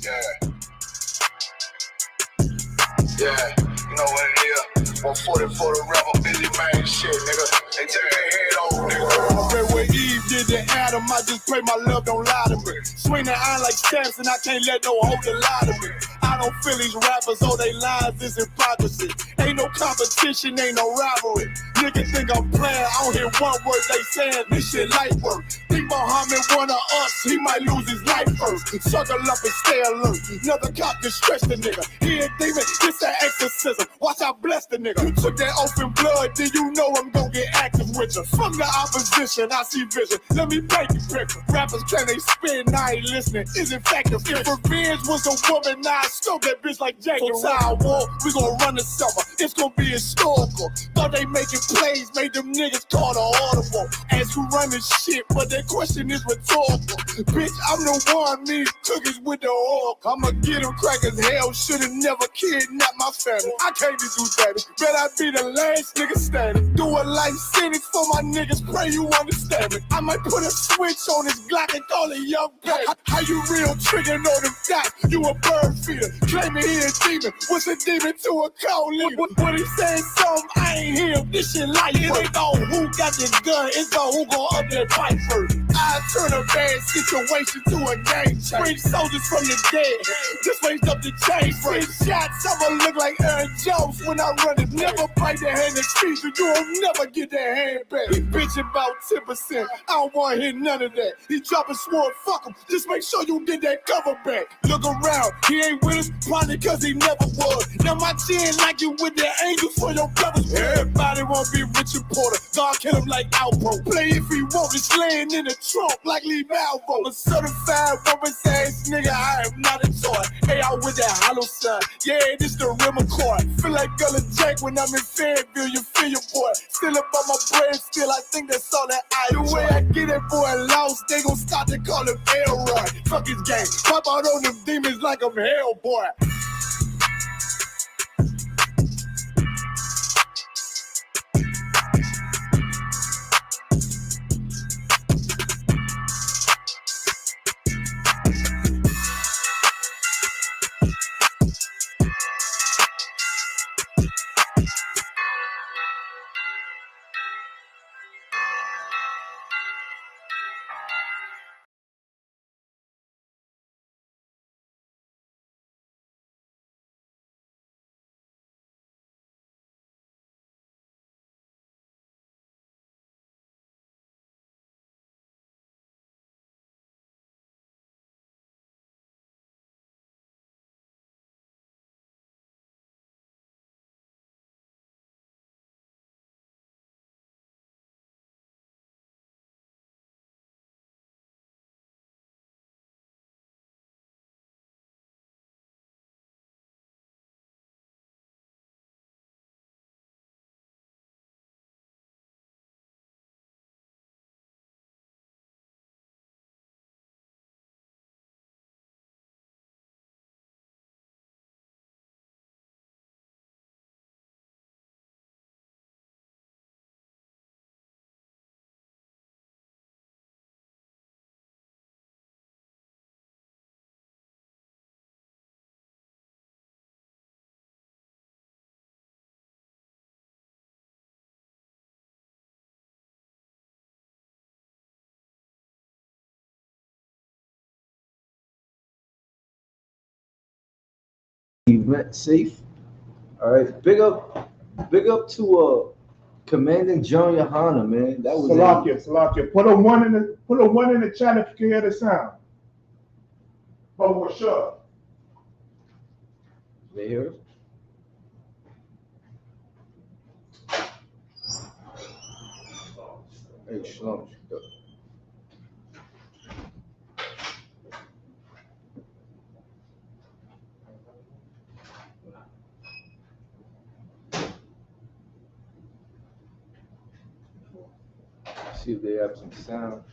Yeah. Yeah, you know what it is. 140 for the rapper, busy man shit, nigga. They take their head off, nigga. Okay, when Eve did to Adam, I just pray my love don't lie to me. Swing the iron like Samson, I can't let no holder lie to me. I don't feel these rappers, all they lies is hypocrisy. Ain't no competition, ain't no rivalry. Niggas think I'm playing, I don't hear one word they saying, this shit light work. Think Muhammad one of us, he might lose his life first. Suckle up and stay alert. Another cop can stretch the nigga. He a demon, this an exorcism. Watch I bless the nigga. You took that open blood, then you know I'm gonna get active with you. From the opposition, I see vision. Let me paint the picture. Rappers can they spin, I ain't listening. Is it effective? If revenge was a woman, now I stole that bitch like Jacob. So I war, we gonna run the summer. It's gonna be historical. Thought they making plays, made them niggas call the audible. Ask who run this shit, but that question is rhetorical. Bitch, I'm the one, me cookies with the oil. I'ma get them crackers, hell, should've never kidnapped my family. I can't do that. Bet I be the last nigga standing. Do a life sentence for my niggas, pray you understand me. I might put a switch on this Glock and call it young baby. How you real trigger know them dots? You a bird feeder, claiming he a demon. What's a demon to a cold leader? When he saying something, I ain't hear him. This shit like it ain't all who got the gun, it's all who gon' up that fight first. I turn a bad situation to a game change. Bring soldiers from the dead, just raised up the chain. 6 shots, I'ma look like Aaron Jones when I run it. Never bite the hand that feeds you, you'll never get that hand back. He bitching about 10%, I don't wanna hear none of that. He dropping sword, fuck him, just make sure you get that cover back. Look around, he ain't with us, probably cause he never was. Now my chin like you with the angels for your brothers. Everybody wanna be Richard Porter, God kill him like Alpo. Play if he want, it's laying in the trunk like Lee Malvo. I'm a certified woman's ass nigga, I am not a toy. Hey, I with that hollow sign, yeah, this the real McCoy. Feel like Gullah Jack when I'm in Fayetteville, you feel your boy. Still up on my bread, still I think that's all that I do. The way I get that boy lost, they gon' start to call him Elroy. Fuck his game, pop out on them demons like I'm Hellboy. Event safe. All right. Big up to Commanding John Yohana, man. That was Salakia. Put a one in the chat if you can hear the sound. But for sure. They hear us? Hey, Shalom. See if they have some sound.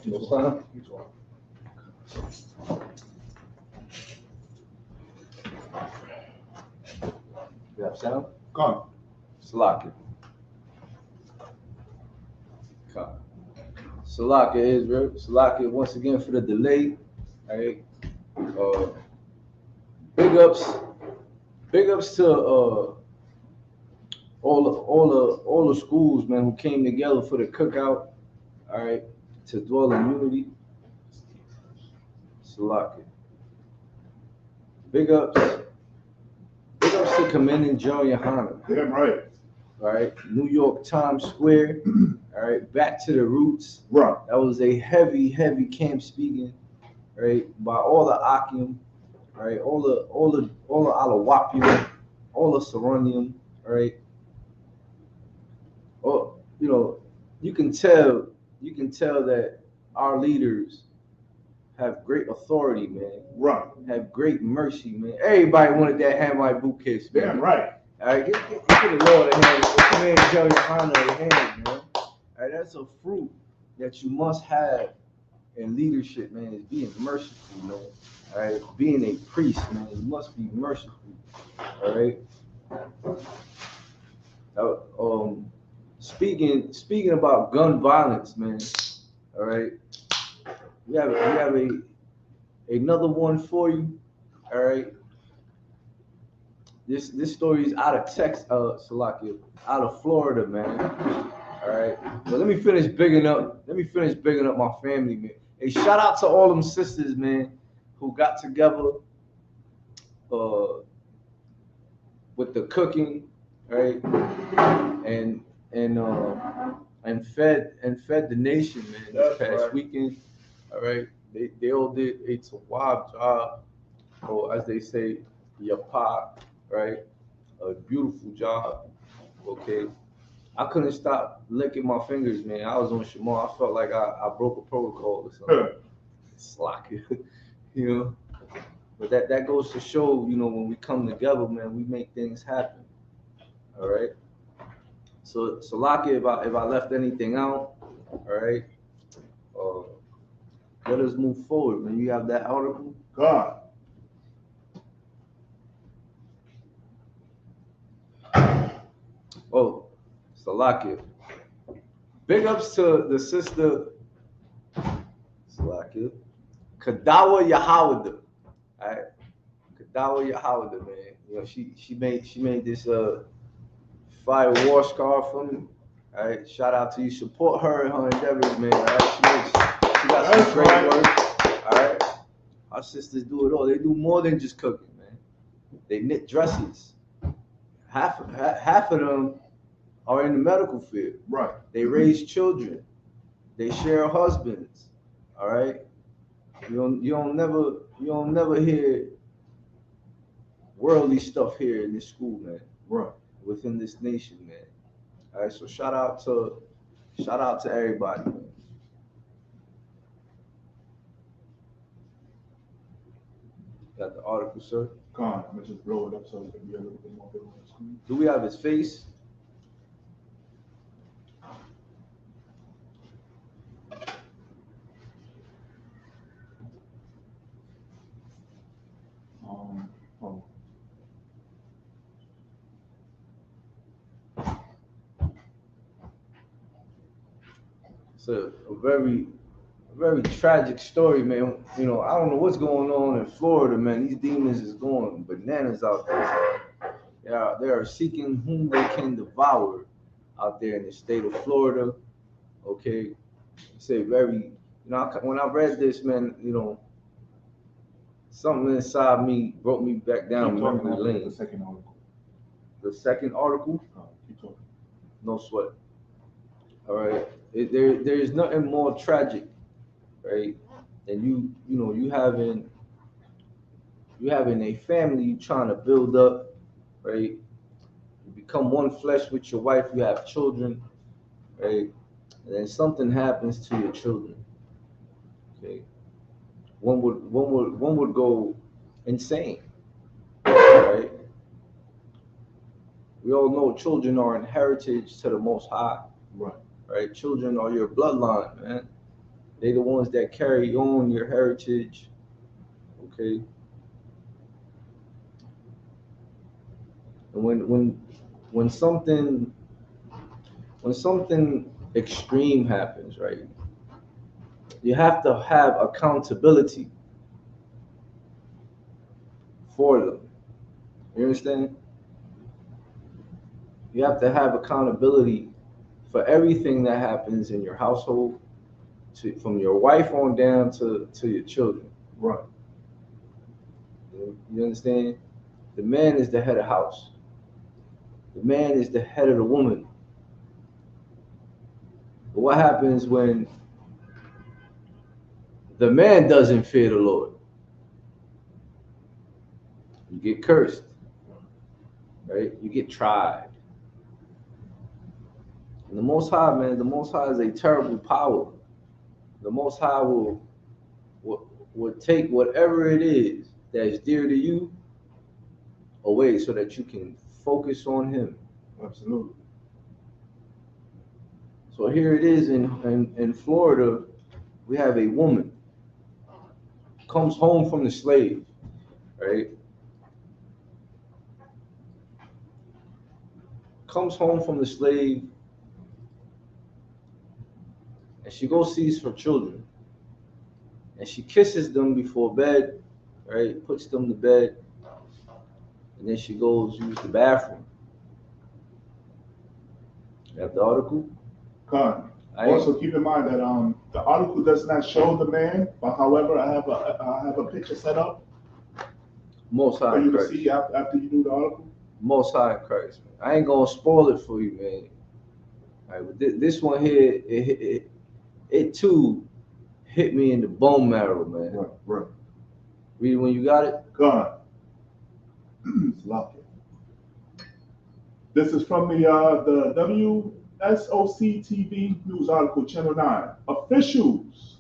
No sound? You have sound? Come. Slock it. Salaka Israel. Salaka once again for the delay. All right. Big ups to all the schools, man, who came together for the cookout. All right, to dwell in unity. Salaka. Big ups to Commanding John Yohana. Damn right. All right, New York Times Square. All right, back to the roots. Right. That was a heavy camp speaking, right, by all the Akim, right, all the Alawapium, all the Saronium, right. Oh, you can tell that our leaders have great authority, man. Right. Have great mercy, man. Everybody wanted that Hamite boot kiss, man. Damn right. All right, get the Lord a hand. Get the man Joe Yohana a hand, man. All right, that's a fruit that you must have in leadership, man, is being merciful, man. All right, being a priest, man, you must be merciful. All right. Speaking about gun violence, man. All right, we have another one for you. All right. This story is out of Texas, Salakia, out of Florida, man. All right. But let me finish bigging up my family, man. Hey, shout out to all them sisters, man, who got together with the cooking, right? And fed the nation, man, this past weekend. All right. They all did a tawab job, or as they say, yapa, right? A beautiful job. Okay. I couldn't stop licking my fingers, man. I was on Shamar. I felt like I broke a protocol or something. Slack, But that goes to show, when we come together, man, we make things happen. All right. So Lucky, if I left anything out, all right, let us move forward. Man, you have that article. God. Oh, Salakia. Big ups to the sister Salakia. Kadawa Yahawada. Alright. Kadawa Yahawada, man. She made this fire war scarf for me. Alright. Shout out to you. Support her and her endeavors, man. Alright. She got some great work. Alright. Our sisters do it all. They do more than just cooking, man. They knit dresses. Half of them are in the medical field. Right. They raise children. They share husbands. All right. You don't never hear worldly stuff here in this school, man. Right. Within this nation, man. All right. So shout out to everybody, man. Got the article, sir. God, I'm gonna just blow it up so it can be a little bit more big on the screen. Do we have his face? Oh. It's a very tragic story, man. I don't know what's going on in Florida, man. These demons is going bananas out there. They are seeking whom they can devour out there in the state of Florida. Okay, it's a very, when I read this, man, something inside me brought me back down memory lane. The second article. The second article? Keep talking. No sweat. All right. There is nothing more tragic, right? And you having a family you trying to build up, right? You become one flesh with your wife. You have children, right? And then something happens to your children. Okay. One would go insane, right? We all know children are an heritage to the Most High. Right. Right? Children are your bloodline, man. They're the ones that carry on your heritage. Okay. And when something extreme happens, right? You have to have accountability for them. You understand? You have to have accountability for everything that happens in your household, from your wife on down to your children. Right. You understand? The man is the head of the house. The man is the head of the woman. But what happens when the man doesn't fear the Lord? You get cursed, right? You get tried. And the Most High, man, the Most High is a terrible power. The Most High will take whatever it is that is dear to you away so that you can focus on Him. Absolutely. So here it is in Florida, we have a woman comes home from the slave, right? Comes home from the slave, and she goes sees her children, and she kisses them before bed, right? Puts them to bed, and then she goes use the bathroom. You have the article? Con. Also, keep in mind that the article does not show the man, but however, I have a picture set up Most High for you to Christ. see after you do the article. Most High Christ, man. I ain't gonna spoil it for you, man. All right, but this one here, it too hit me in the bone marrow, man. Right. Read it when you got it. Con. This is from the WSOC TV news article, Channel 9. Officials.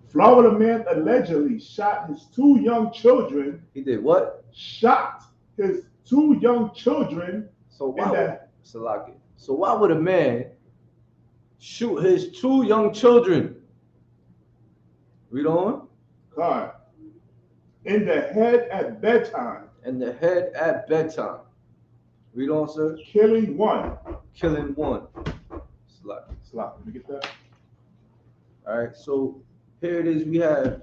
Florida man allegedly shot his 2 young children. He did what? Shot his 2 young children. So why would a man shoot his 2 young children? Read on. God. In the head at bedtime. In the head at bedtime. Read on, sir. Killing 1. Killing 1. Slap. Let me get that. All right, so here it is. We have,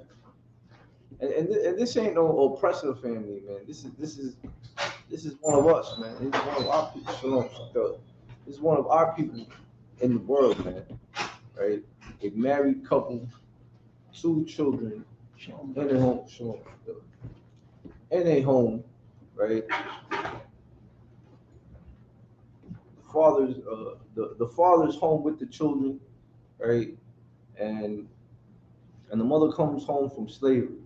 and this ain't no oppressive family, man. This is one of us, man. This is one of our people. Shalom, shalom. This is one of our people in the world, man. Right? A married couple, 2 children, in a home. Shalom. In a home, right? The father's home with the children, right? And the mother comes home from slavery,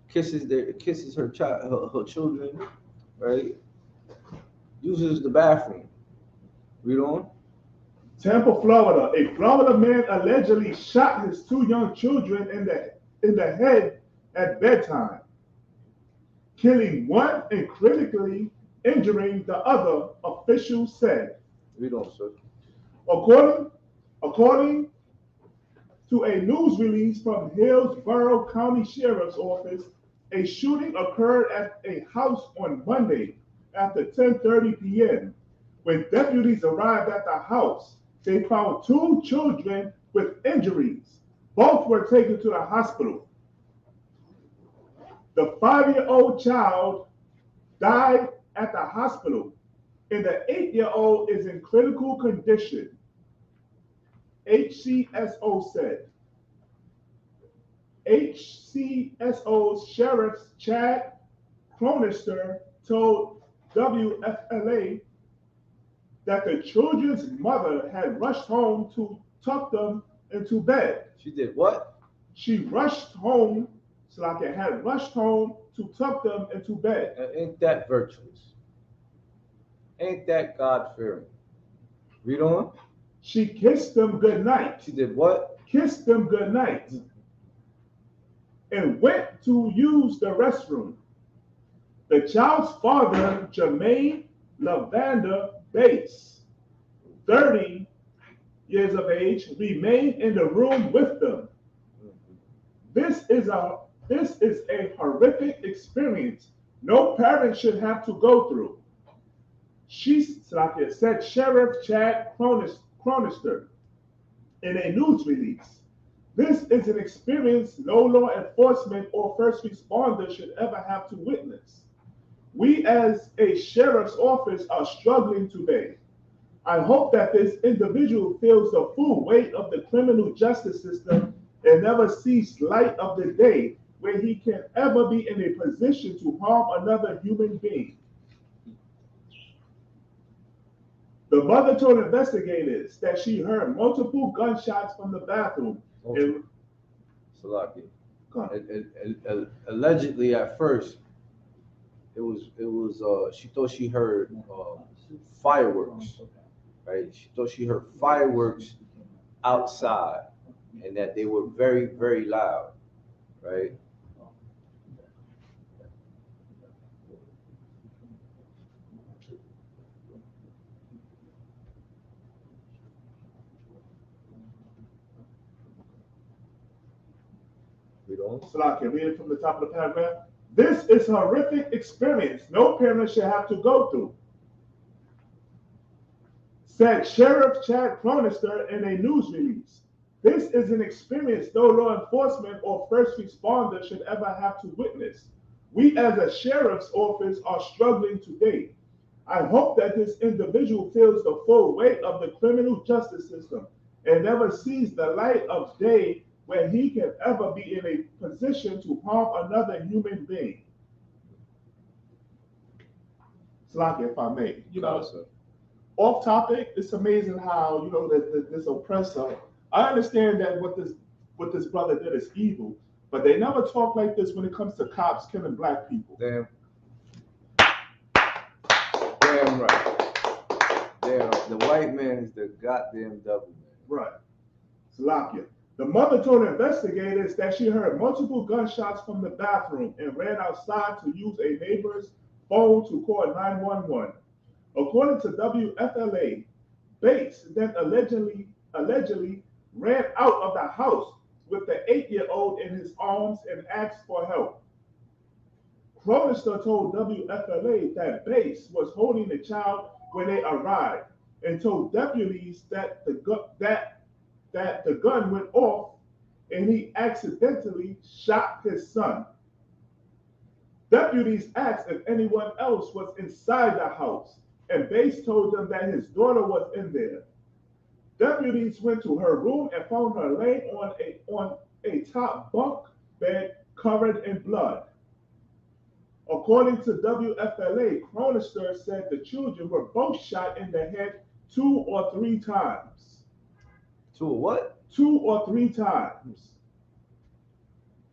kisses her children, right? Uses the bathroom. Read on. Tampa, Florida. A Florida man allegedly shot his 2 young children in the head at bedtime, killing 1 and critically injuring the other, officials said. Read on, sir. According to a news release from Hillsborough County Sheriff's Office, a shooting occurred at a house on Monday after 10:30 p.m. When deputies arrived at the house, they found 2 children with injuries. Both were taken to the hospital. The 5-year-old child died at the hospital, and the 8-year-old is in critical condition, HCSO said. HCSO's Sheriff Chad Cronister told WFLA that the children's mother had rushed home to tuck them into bed. She did what? She rushed home, Slakia had rushed home to tuck them into bed. Ain't that virtuous? Ain't that God-fearing? Read on. She kissed them goodnight. She did what? Kissed them goodnight. And went to use the restroom. The child's father, Jermaine Lavender Bates, 30 years of age, remained in the room with them. This is a horrific experience no parent should have to go through. She said Sheriff Chad Chronister in a news release. This is an experience no law enforcement or first responder should ever have to witness. We as a sheriff's office are struggling today. I hope that this individual feels the full weight of the criminal justice system and never sees light of the day where he can ever be in a position to harm another human being. The mother told investigators that she heard multiple gunshots from the bathroom. And Salaki. Allegedly, at first, it was she thought she heard fireworks, right? She thought she heard fireworks outside, and that they were very, very loud, right? Salaki, read it from the top of the paragraph. This is a horrific experience no parent should have to go through, said Sheriff Chad Chronister in a news release. This is an experience no law enforcement or first responder should ever have to witness. We as a sheriff's office are struggling today. I hope that this individual feels the full weight of the criminal justice system and never sees the light of day where he can ever be in a position to harm another human being. Slaki, if I may, off topic, it's amazing how, this oppressor, I understand that what this brother did is evil, but they never talk like this when it comes to cops killing black people. Damn right. Damn, the white man is the goddamn devil, man. Right. Salakia. The mother told investigators that she heard multiple gunshots from the bathroom and ran outside to use a neighbor's phone to call 911. According to WFLA, Bates then allegedly ran out of the house with the 8-year-old in his arms and asked for help. Chronister told WFLA that Bates was holding the child when they arrived and told deputies that the gun went off and he accidentally shot his son. Deputies asked if anyone else was inside the house, and Bates told them that his daughter was in there. Deputies went to her room and found her laying on a top bunk bed covered in blood. According to WFLA, Chronister said the children were both shot in the head 2 or 3 times. 2 or what? 2 or 3 times.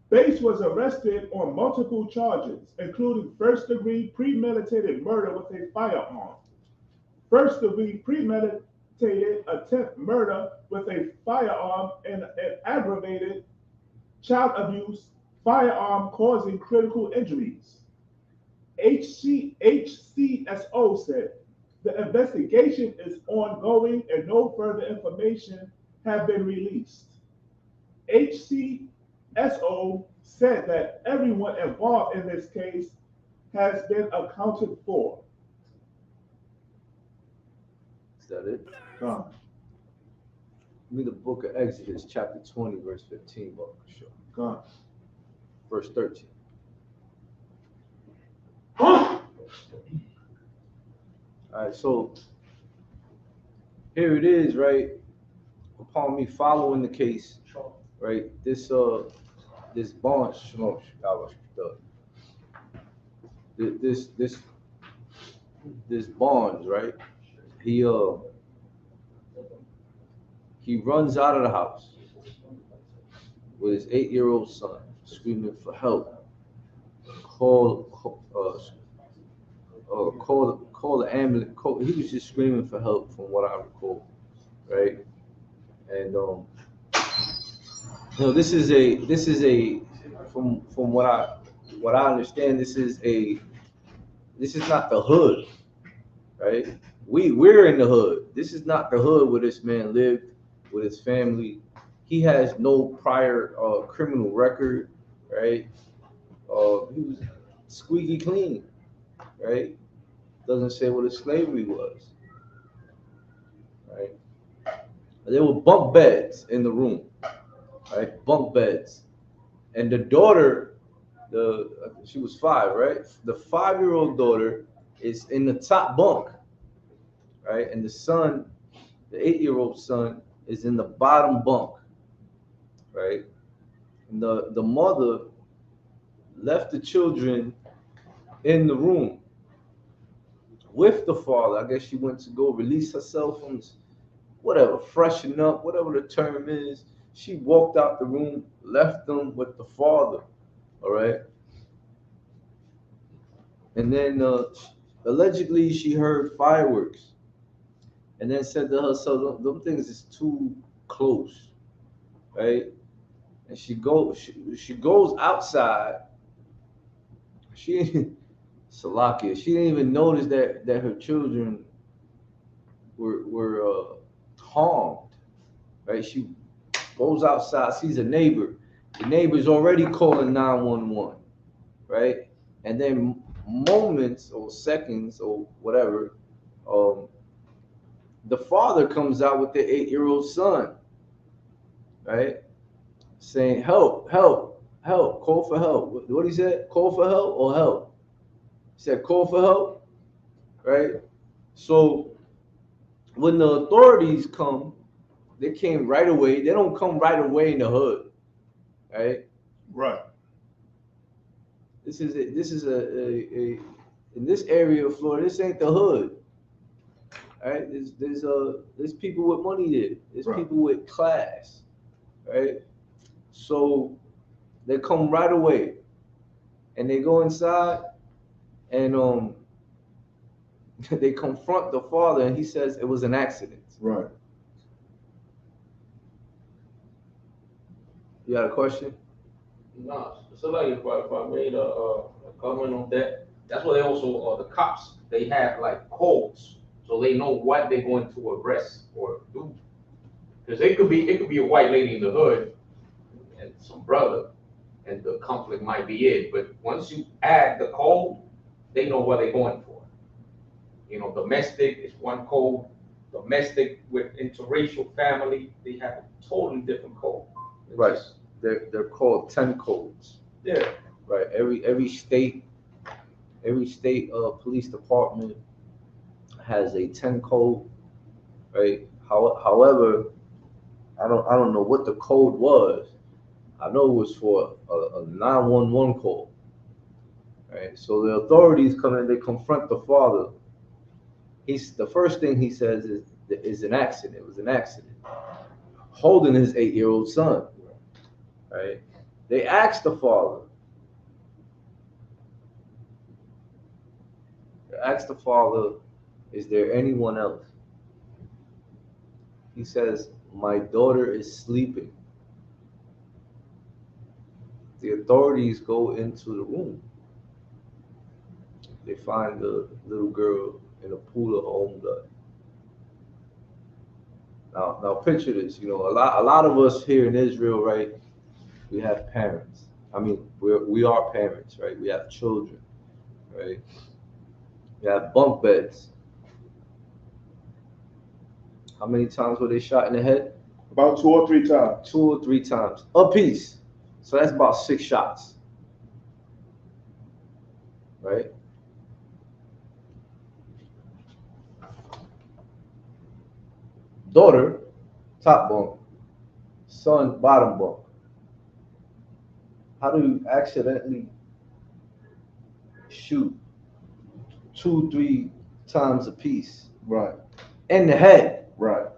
Bates was arrested on multiple charges, including first-degree premeditated murder with a firearm, first-degree premeditated attempt murder with a firearm, and an aggravated child abuse firearm causing critical injuries. HCSO said the investigation is ongoing and no further information have been released. HCSO said that everyone involved in this case has been accounted for. Is that it? Gone. Read the book of Exodus, chapter 20, verse 15, for sure. Gone. Verse 13. Huh? All right, so here it is, right? Upon me following the case, right? This Barnes, this Barnes, right? He runs out of the house with his 8-year-old son, screaming for help. Call the ambulance. He was just screaming for help, from what I recall, right? And this is a from what I understand, this is not the hood, right? We're in the hood. This is not the hood where this man lived with his family. He has no prior criminal record, right? He was squeaky clean, right? Doesn't say what his slavery was, right? There were bunk beds in the room, right? Bunk beds. And the daughter, she was 5, right? The 5-year-old daughter is in the top bunk, right? And the son, the 8-year-old son, is in the bottom bunk, right? And the mother left the children in the room with the father. I guess she went to go release herself from whatever, freshen up, whatever the term is. She walked out the room, left them with the father, all right? And then allegedly she heard fireworks, and then said to herself, "Them things is too close," right? And she goes outside. She Salakia. She didn't even notice that her children were harmed, right? She goes outside, sees a neighbor. The neighbor's already calling 911, right? And then moments or seconds or whatever, the father comes out with the 8-year-old son, right? Saying, help, help, help, call for help. What he said? Call for help or help? He said, call for help, right? So when the authorities come, they came right away. They don't come right away in the hood, right? Right. This is a in this area of Florida, this ain't the hood. Right? There's people with money there. There's Right. people with class, right? So they come right away, and they go inside, and they confront the father, and he says it was an accident. Right. You got a question? No, so like if I made a comment on that, that's why they also the cops they have like codes, so they know what they're going to arrest or do. Because it could be a white lady in the hood and some brother, and the conflict might be it. But once you add the code, they know what they're going for. You know, domestic is one code. Domestic with interracial family, they have a totally different code. It's Right. just- They're called 10 codes. yeah. Right. Every state police department has a 10 code. Right. However, I don't know what the code was. I know it was for a 911 call. Right. So the authorities come in, they confront the father. The first thing he says is an accident. It was an accident. Holding his 8-year-old son. Right. They asked the father. Is there anyone else? He says, my daughter is sleeping. The authorities go into the room. They find the little girl in a pool of her own blood. Now picture this. You know, a lot of us here in Israel, right? We have parents. I mean, we are parents, right? We have children, right? We have bunk beds. How many times were they shot in the head? About 2 or 3 times. 2 or 3 times apiece. So that's about 6 shots, right? Daughter, top bunk. Son, bottom bunk. How do you accidentally shoot 2, 3 times a piece Right. in the head? Right.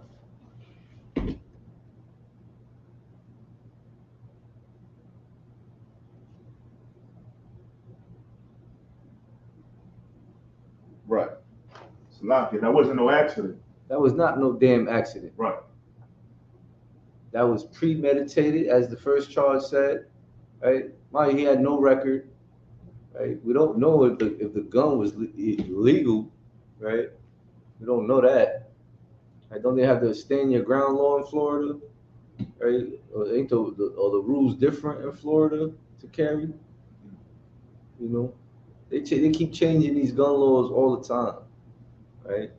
Right. Salakia, that wasn't no accident. That was not no damn accident. Right. That was premeditated, as the first charge said, right? Mind you, he had no record, right? We don't know if the gun was illegal, right? We don't know that. Right? Don't they have the stay in your ground law in Florida, right? Or ain't the rules different in Florida to carry? You know, they keep changing these gun laws all the time, right?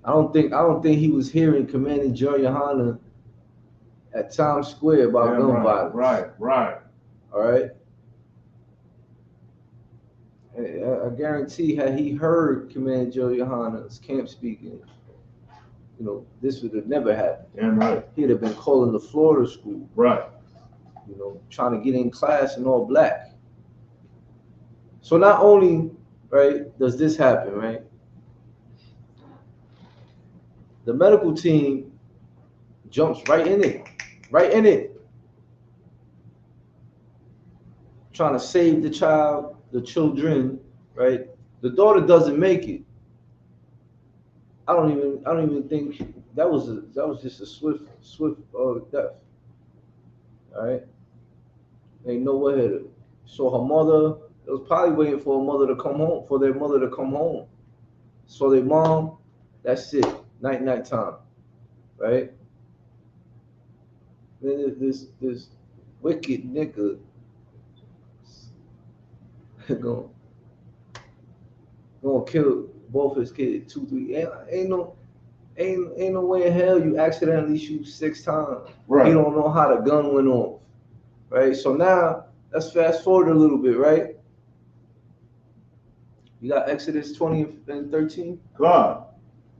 I don't think he was hearing Commanding Joe Yohana at Times Square about gun violence. Right. All right. I guarantee, had he heard Commander Joe Yohana's camp speaking, this would have never happened. Damn right. He'd have been calling the Florida school. Right. Trying to get in class in all black. So not only, right, does this happen, right? The medical team jumps right in it. Trying to save the child, the children, right? The daughter doesn't make it. I don't even think that was just a swift death. All right. Ain't nowhere to. So her mother, it was probably waiting for their mother to come home. So their mom, that's it. Night time, right? Then this wicked nigga gonna kill both his kids, 2, 3. Ain't no way in hell you accidentally shoot 6 times. Right. He don't know how the gun went off, right? So now let's fast forward a little bit, right? You got Exodus 20 and 13. God.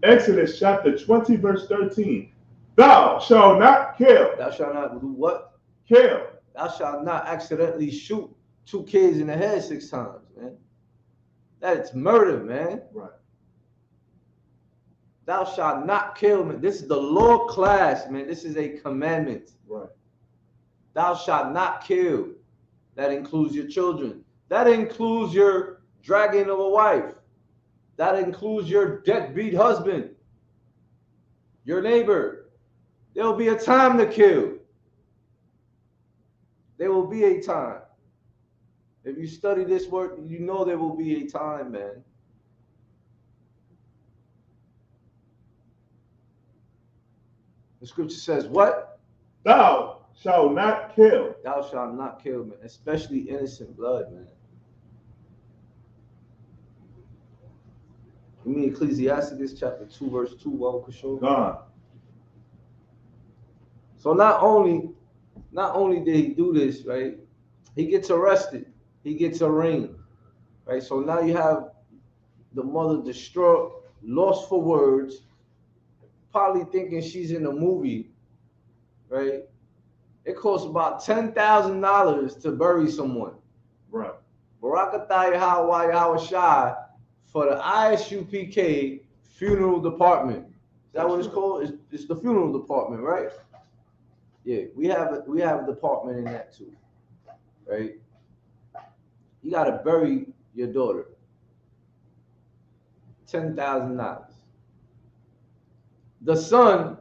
Exodus chapter 20, verse 13. Thou shalt not kill. Thou shalt not do what? Kill. Thou shalt not accidentally shoot 2 kids in the head 6 times, man. That's murder, man. Right. Thou shalt not kill, man. This is the law class, man. This is a commandment. Right. Thou shalt not kill. That includes your children. That includes your dragging of a wife. That includes your deadbeat husband, your neighbor. There will be a time to kill. There will be a time. If you study this word, you know there will be a time, man. The scripture says what? Thou shalt not kill. Thou shalt not kill, man. Especially innocent blood, man. You mean Ecclesiastes chapter 2, verse 2, well, Kishore? God. So not only did he do this, right? He gets arrested. He gets arraigned, right? So now you have the mother distraught, lost for words, probably thinking she's in a movie, right? It costs about $10,000 to bury someone. Right. Barakatah Yahweh Shai for the ISUPK funeral department. Is that what it's called? It's the funeral department, right? Yeah, we have a department in that too, right? You gotta bury your daughter. $10,000. The son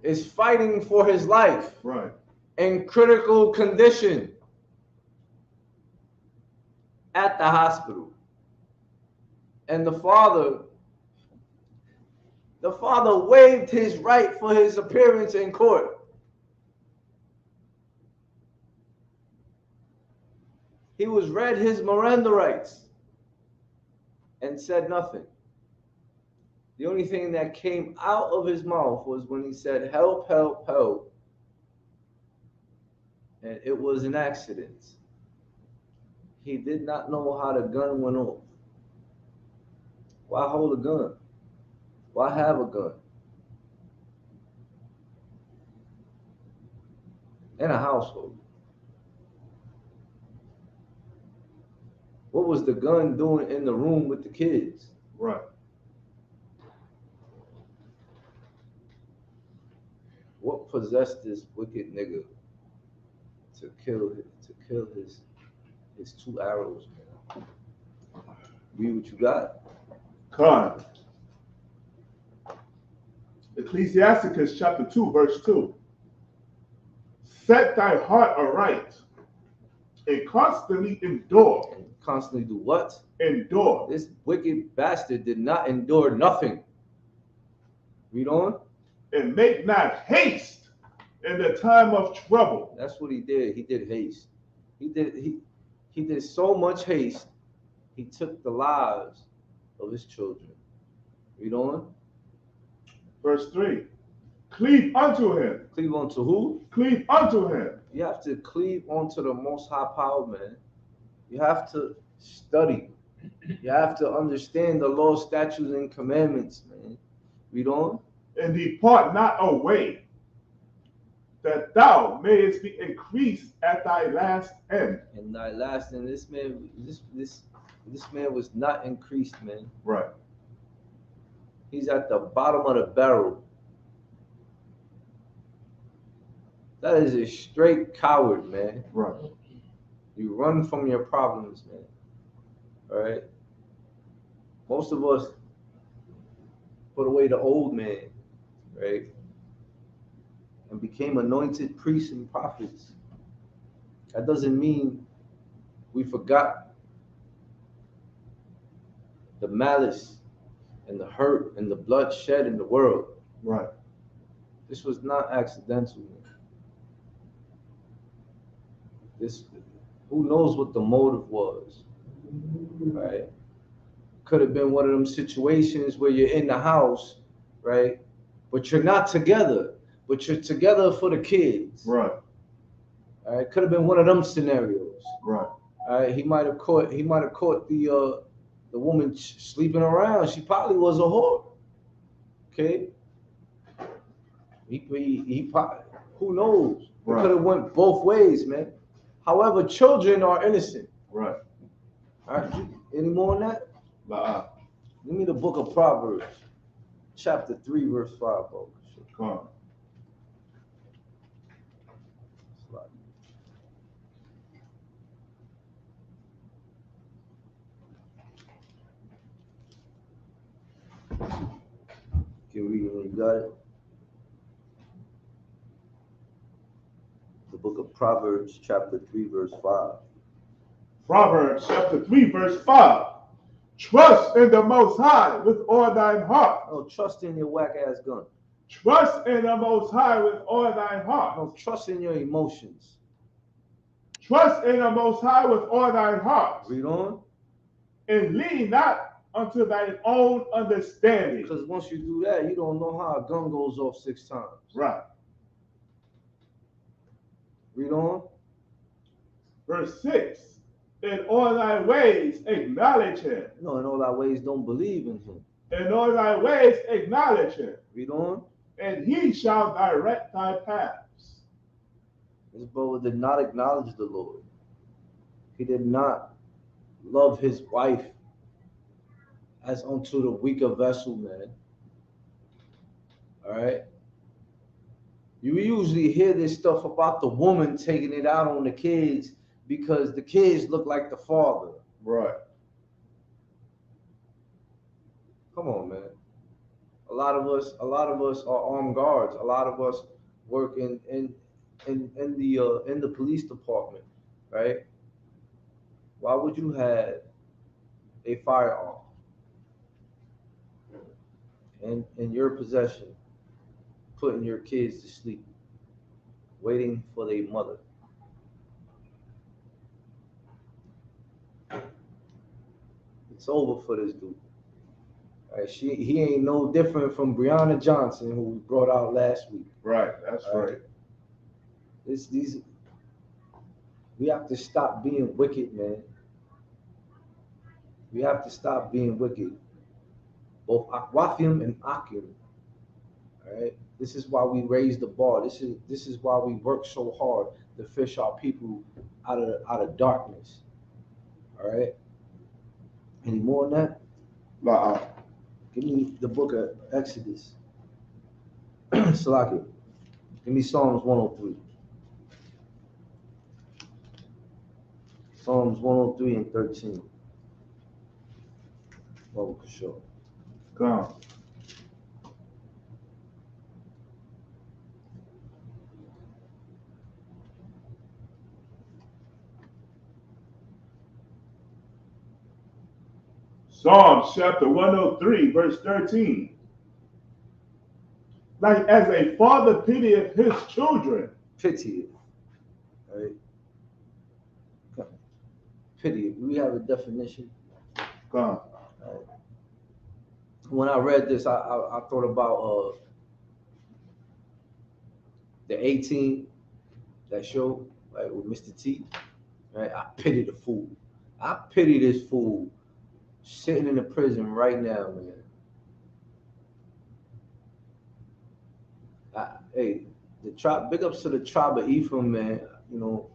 is fighting for his life. Right. In critical condition at the hospital. And the father waived his right for his appearance in court. He was read his Miranda rights and said nothing. The only thing that came out of his mouth was when he said, help, help, help. And it was an accident. He did not know how the gun went off. Why hold a gun? Why have a gun? In a household. What was the gun doing in the room with the kids? Right. What possessed this wicked nigga to kill his 2 arrows, man? Read what you got. God. Ecclesiasticus chapter 2, verse 2. Set thy heart aright and constantly endure. Constantly do what? Endure. This wicked bastard did not endure nothing. Read on. And make not haste in the time of trouble. That's what he did. He did haste. He did so much haste. He took the lives of his children. Read on. Verse 3. Cleave unto him. Cleave unto who? Cleave unto him. You have to cleave onto the Most High Power, man. You have to study. You have to understand the law, statutes, and commandments, man. Read on. And depart not away, that thou mayest be increased at thy last end. And thy last, and this man was not increased, man. Right. He's at the bottom of the barrel. That is a straight coward, man. Right. You run from your problems, man. All right. Most of us put away the old man, right, and became anointed priests and prophets. That doesn't mean we forgot the malice and the hurt and the bloodshed in the world. Right. This was not accidental, man. Who knows what the motive was, right? Could have been one of them situations where you're in the house, right, but you're not together, but you're together for the kids. Right. All right, could have been one of them scenarios. Right. All right, he might have caught the woman sleeping around. She probably was a whore. Okay. He probably, who knows? It Right. could have went both ways, man. However, children are innocent. Right. All right, any more on that? Give me the book of Proverbs, chapter 3, verse 5, bro. Come on. Can we, you got it? The book of Proverbs, chapter 3, verse 5. Proverbs chapter 3, verse 5. Trust in the Most High with all thine heart. No, trust in your whack ass gun. Trust in the Most High with all thine heart. No, trust in your emotions. Trust in the Most High with all thine heart. Read on. And lean not unto thine own understanding. Because once you do that, you don't know how a gun goes off 6 times. Right. Read on. Verse 6. In all thy ways acknowledge him. No, in all thy ways don't believe in him. In all thy ways acknowledge him. Read on. And he shall direct thy paths. This brother did not acknowledge the Lord. He did not love his wife as unto the weaker vessel, man. All right? You usually hear this stuff about the woman taking it out on the kids because the kids look like the father. Right. Come on, man. A lot of us are armed guards. A lot of us work in the police department, right? Why would you have a firearm in your possession, putting your kids to sleep, waiting for their mother? It's over for this dude. Right, he ain't no different from Breonna Johnson, who we brought out last week. Right. That's right. We have to stop being wicked, man. We have to stop being wicked. Both Akwafim and Akim. All right. This is why we raise the bar. This is why we work so hard to fish our people out of darkness. All right. Any more on that? Give me the book of Exodus. Salaki. Give me Psalms 103. Psalms 103 and 13. Oh, for sure. Come. Psalms chapter 103, verse 13. Like as a father pitieth his children. Pity. All right. Pity. Do we have a definition? Come. When I read this, I thought about the 18, that show, right, with Mr. T, right? I pity the fool. I pity this fool sitting in the prison right now, man. Hey, the tribe, big ups to the tribe of Ephraim, man. You know,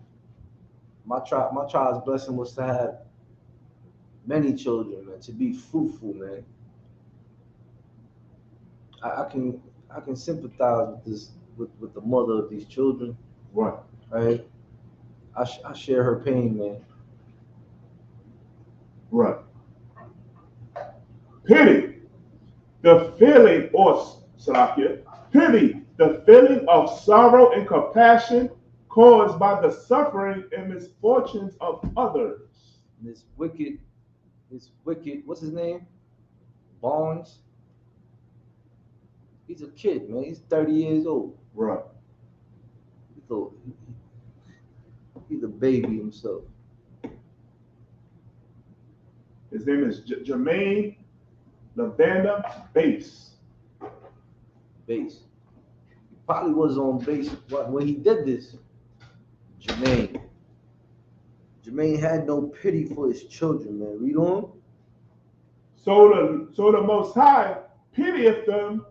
my tribe's blessing was to have many children, man, to be fruitful, man. I can sympathize with this with the mother of these children, Right. right? I share her pain, man. Right. Pity, the feeling, or Salakia, pity, the feeling of sorrow and compassion caused by the suffering and misfortunes of others. This wicked, what's his name? Barnes. He's a kid, man. He's 30 years old. Right. He's a baby himself. His name is Jermaine Lavanda Bass. Base. He probably was on base when he did this. Jermaine had no pity for his children, man. Read on. So the Most High pitieth them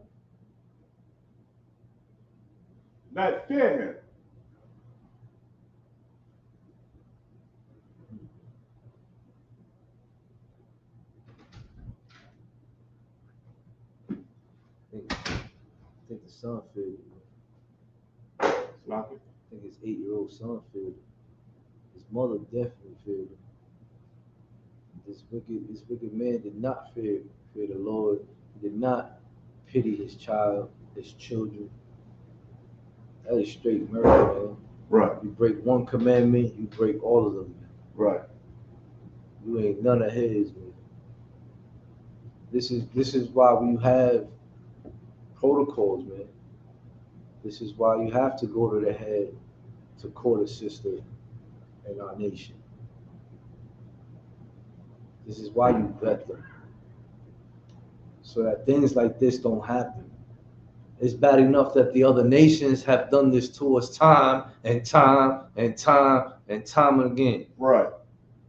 that fear him. I think the son feared him. Salakia. I think his 8-year-old son feared him. His mother definitely feared him. This wicked man did not fear the Lord. He did not pity his child, his children. That is straight murder, man. Right. You break one commandment, you break all of them, man. Right. You ain't none of his, man. This is why we have protocols, man. This is why you have to go to the head to court a sister in our nation. This is why you vet them, so that things like this don't happen. It's bad enough that the other nations have done this to us time and time and time and time again. Right.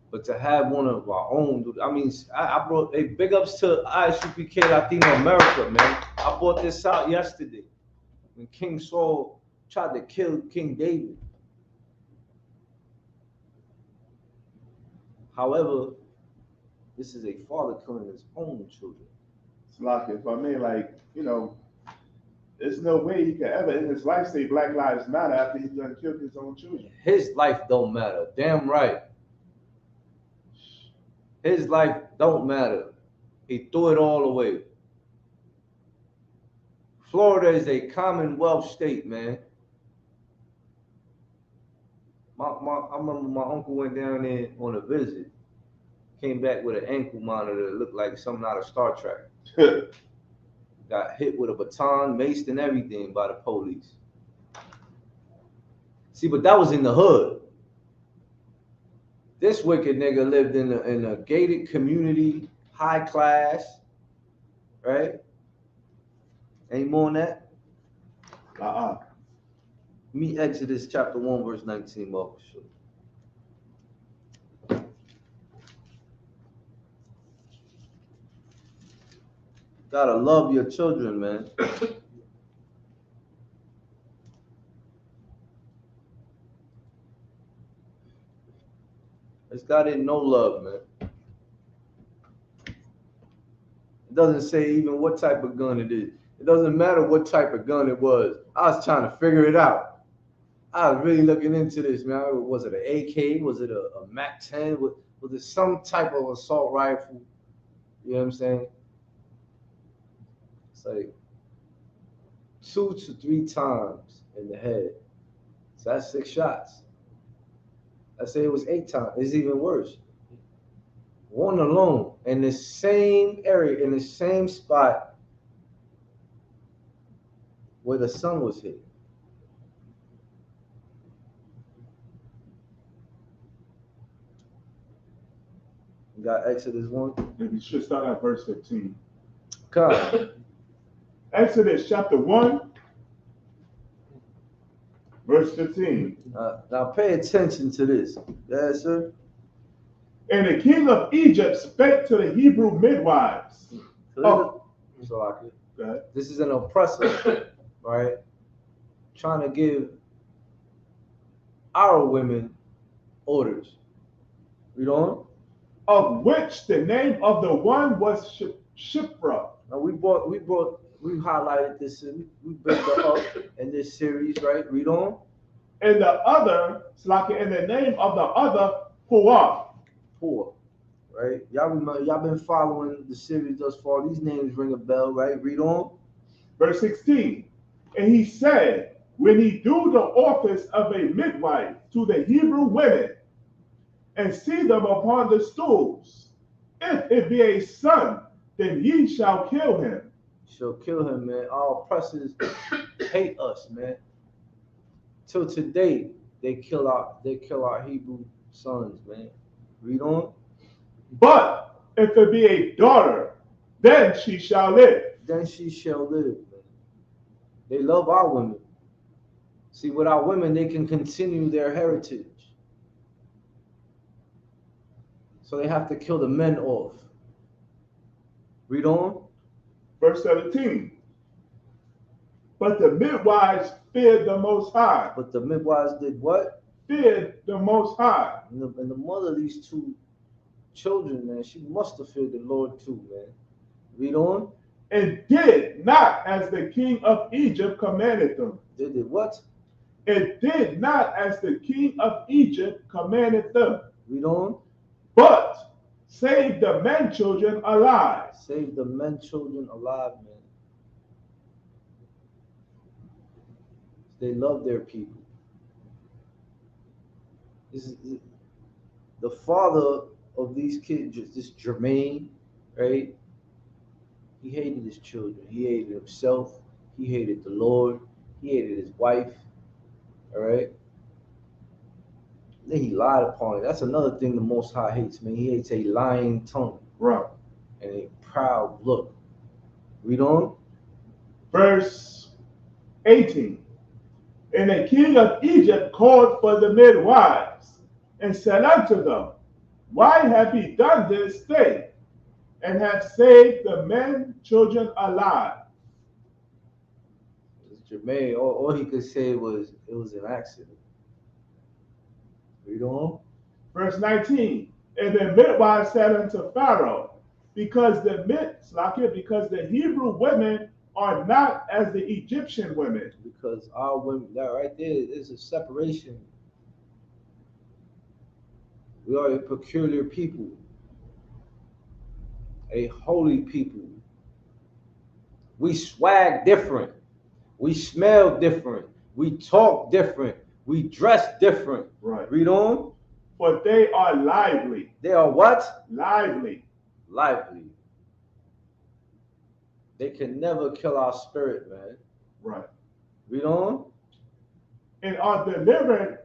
But to have one of our own, I mean, I brought big ups to ISUPK Latino America, man. I brought this out yesterday when King Saul tried to kill King David. However, this is a father killing his own children. Salakia, if I may, there's no way he could ever in his life say Black Lives Matter after he's done killed his own children. His life don't matter. Damn right. His life don't matter. He threw it all away. Florida is a Commonwealth state, man. I remember my uncle went down there on a visit. Came back with an ankle monitor that looked like something out of Star Trek. Got hit with a baton, maced and everything by the police. See, but that was in the hood. This wicked nigga lived in a gated community, high class, right? Any more on that? Me Exodus chapter 1, verse 19, Marcus. Gotta love your children, man. This guy didn't know love, man. It doesn't say even what type of gun it is. It doesn't matter what type of gun it was. I was trying to figure it out. I was really looking into this, man. Was it an AK? Was it a MAC-10? Was it some type of assault rifle? You know what I'm saying? It's like 2 to 3 times in the head. So that's 6 shots. I say it was 8 times. It's even worse. One alone in the same area, in the same spot where the sun was hit. You got Exodus 1? Maybe you should start at verse 15. Come. Exodus chapter 1, Verse 15. Now pay attention to this. Yes, sir. And the king of Egypt spake to the Hebrew midwives. So Salaki, Go ahead. this is an oppressor, right? Trying to give our women orders. Read on. Of which the name of the one was Shipra. Now we highlighted this and we built it up in this series, right? Read on. And the other, Slaki, and the name of the other, Puah. Poor, right? Y'all remember? Y'all been following the series thus far. These names ring a bell, right? Read on. Verse 16. And he said, when he do the office of a midwife to the Hebrew women, and see them upon the stools, if it be a son, then ye shall kill him. Shall kill him, man. Our oppressors hate us, man. Till today, they kill our Hebrew sons, man. Read on. But if it be a daughter, then she shall live. Then she shall live, man. They love our women. See, with our women, they can continue their heritage. So they have to kill the men off. Read on. Verse 17. But the midwives feared the Most High. But the midwives did what? Feared the Most High. And the mother of these two children, man, she must have feared the Lord too, man. Read on. And did not as the king of Egypt commanded them. They did what? And did not as the king of Egypt commanded them. Read on. But saved the men children alive. Save the men children alive, man. They love their people. This is the father of these kids, this Jermaine, right? He hated his children. He hated himself. He hated the Lord. He hated his wife. All right. Then he lied upon it. That's another thing the Most High hates, man. He hates a lying tongue. Right. And a proud look. Read on. Verse 18. And the king of Egypt called for the midwives and said unto them, why have ye done this thing, and have saved the men children alive? Jermaine, all he could say was it was an accident. Read on. Verse 19. And the midwives said unto Pharaoh, because the Hebrew women are not as the Egyptian women. Because our women, that right there is a separation. We are a peculiar people, a holy people. We swag different. We smell different. We talk different. We dress different. Right. Read on. For they are lively. They are what? Lively. Lively. They can never kill our spirit, man. Right. Read on. And are delivered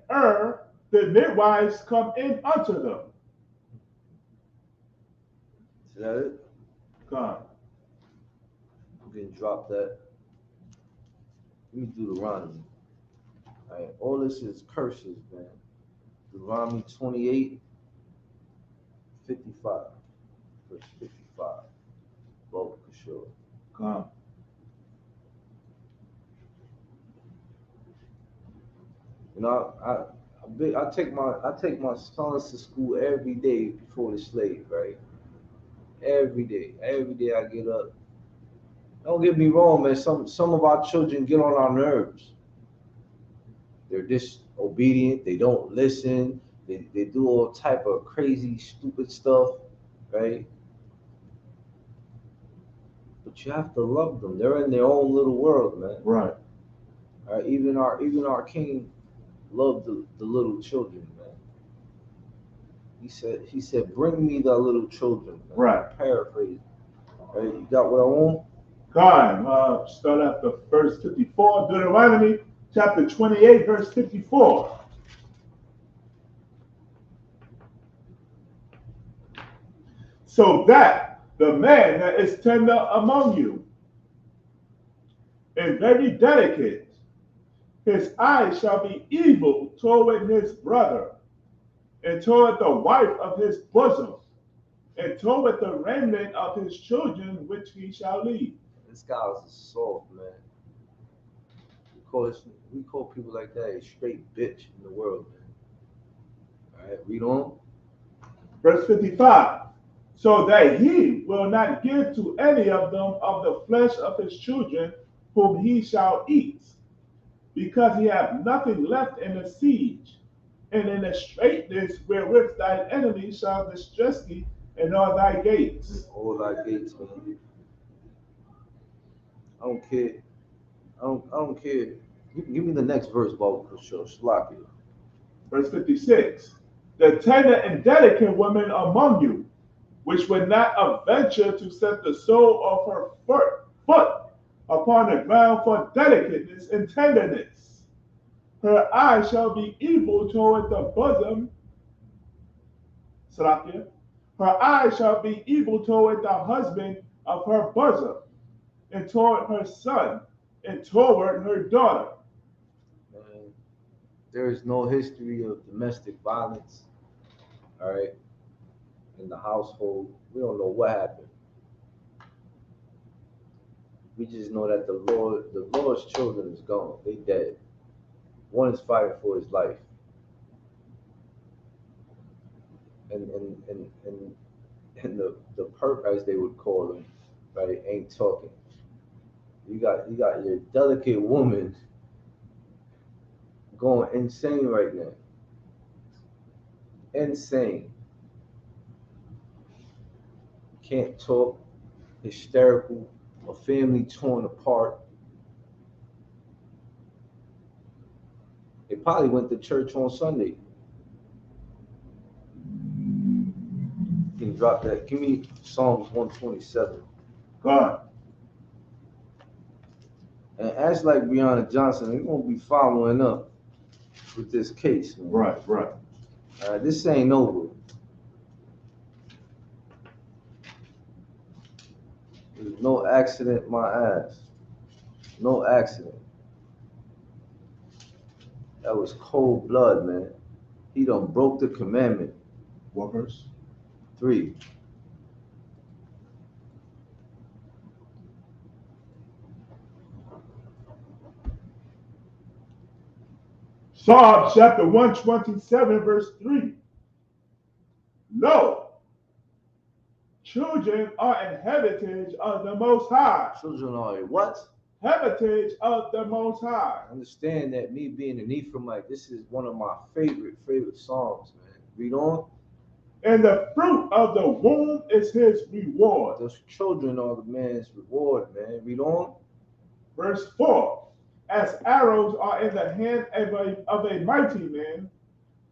the midwives come in unto them. Is that it? God. You can drop that. Let me do Deuteronomy. All right, all this is curses, man. Deuteronomy 28, 55. Verse 55. Well, for sure. God. You know, I take my sons to school every day before the slave, right? Every day I get up. Don't get me wrong, man. Some of our children get on our nerves. They're disobedient. They don't listen. They do all type of crazy, stupid stuff, right? But you have to love them. They're in their own little world, man. Right. All right? Even our king loved the little children, man. He said, bring me the little children. Man. Right. Paraphrase. Right? You got what I want? God, start at the verse 54, Deuteronomy chapter 28, verse 54. So that the man that is tender among you and very delicate His eye shall be evil toward his brother, and toward the wife of his bosom, and toward the remnant of his children which he shall leave. This guy was a soft man. We call people like that a straight bitch in the world, man. All right, read on. Verse 55. So that he will not give to any of them of the flesh of his children whom he shall eat, because he have nothing left in the siege, and in the straitness wherewith thine enemies shall distress thee in all thy gates. All thy gates, man. I don't care. I don't care. Give me the next verse, Bible for sure. Slack it. Verse 56. The tender and delicate women among you, which would not adventure to set the sole of her foot upon the ground for delicateness and tenderness. Her eye shall be evil toward the bosom. Salakia. Her eye shall be evil toward the husband of her bosom, and toward her son, and toward her daughter. Man, there is no history of domestic violence, all right, in the household. We don't know what happened. We just know that the Lord's children is gone. They dead. One is fighting for his life. And the perp, as they would call them, right, ain't talking. You got your delicate woman going insane right now. Insane. Can't talk, hysterical, a family torn apart. They probably went to church on Sunday. You can drop that. Give me Psalms 127. God. And as like Breonna Johnson, we're gonna be following up with this case, man. Right. This ain't over. There's no accident, my ass. No accident. That was cold blood, man. He done broke the commandment. What verse? 3. Psalm chapter 127, verse 3. Lo, children are an heritage of the Most High. Children are a what? Heritage of the Most High. Understand that me being an Ephraimite, this is one of my favorite Psalms, man. Read on. And the fruit of the womb is his reward. Those children are the man's reward, man. Read on. Verse 4. As arrows are in the hand of a mighty man,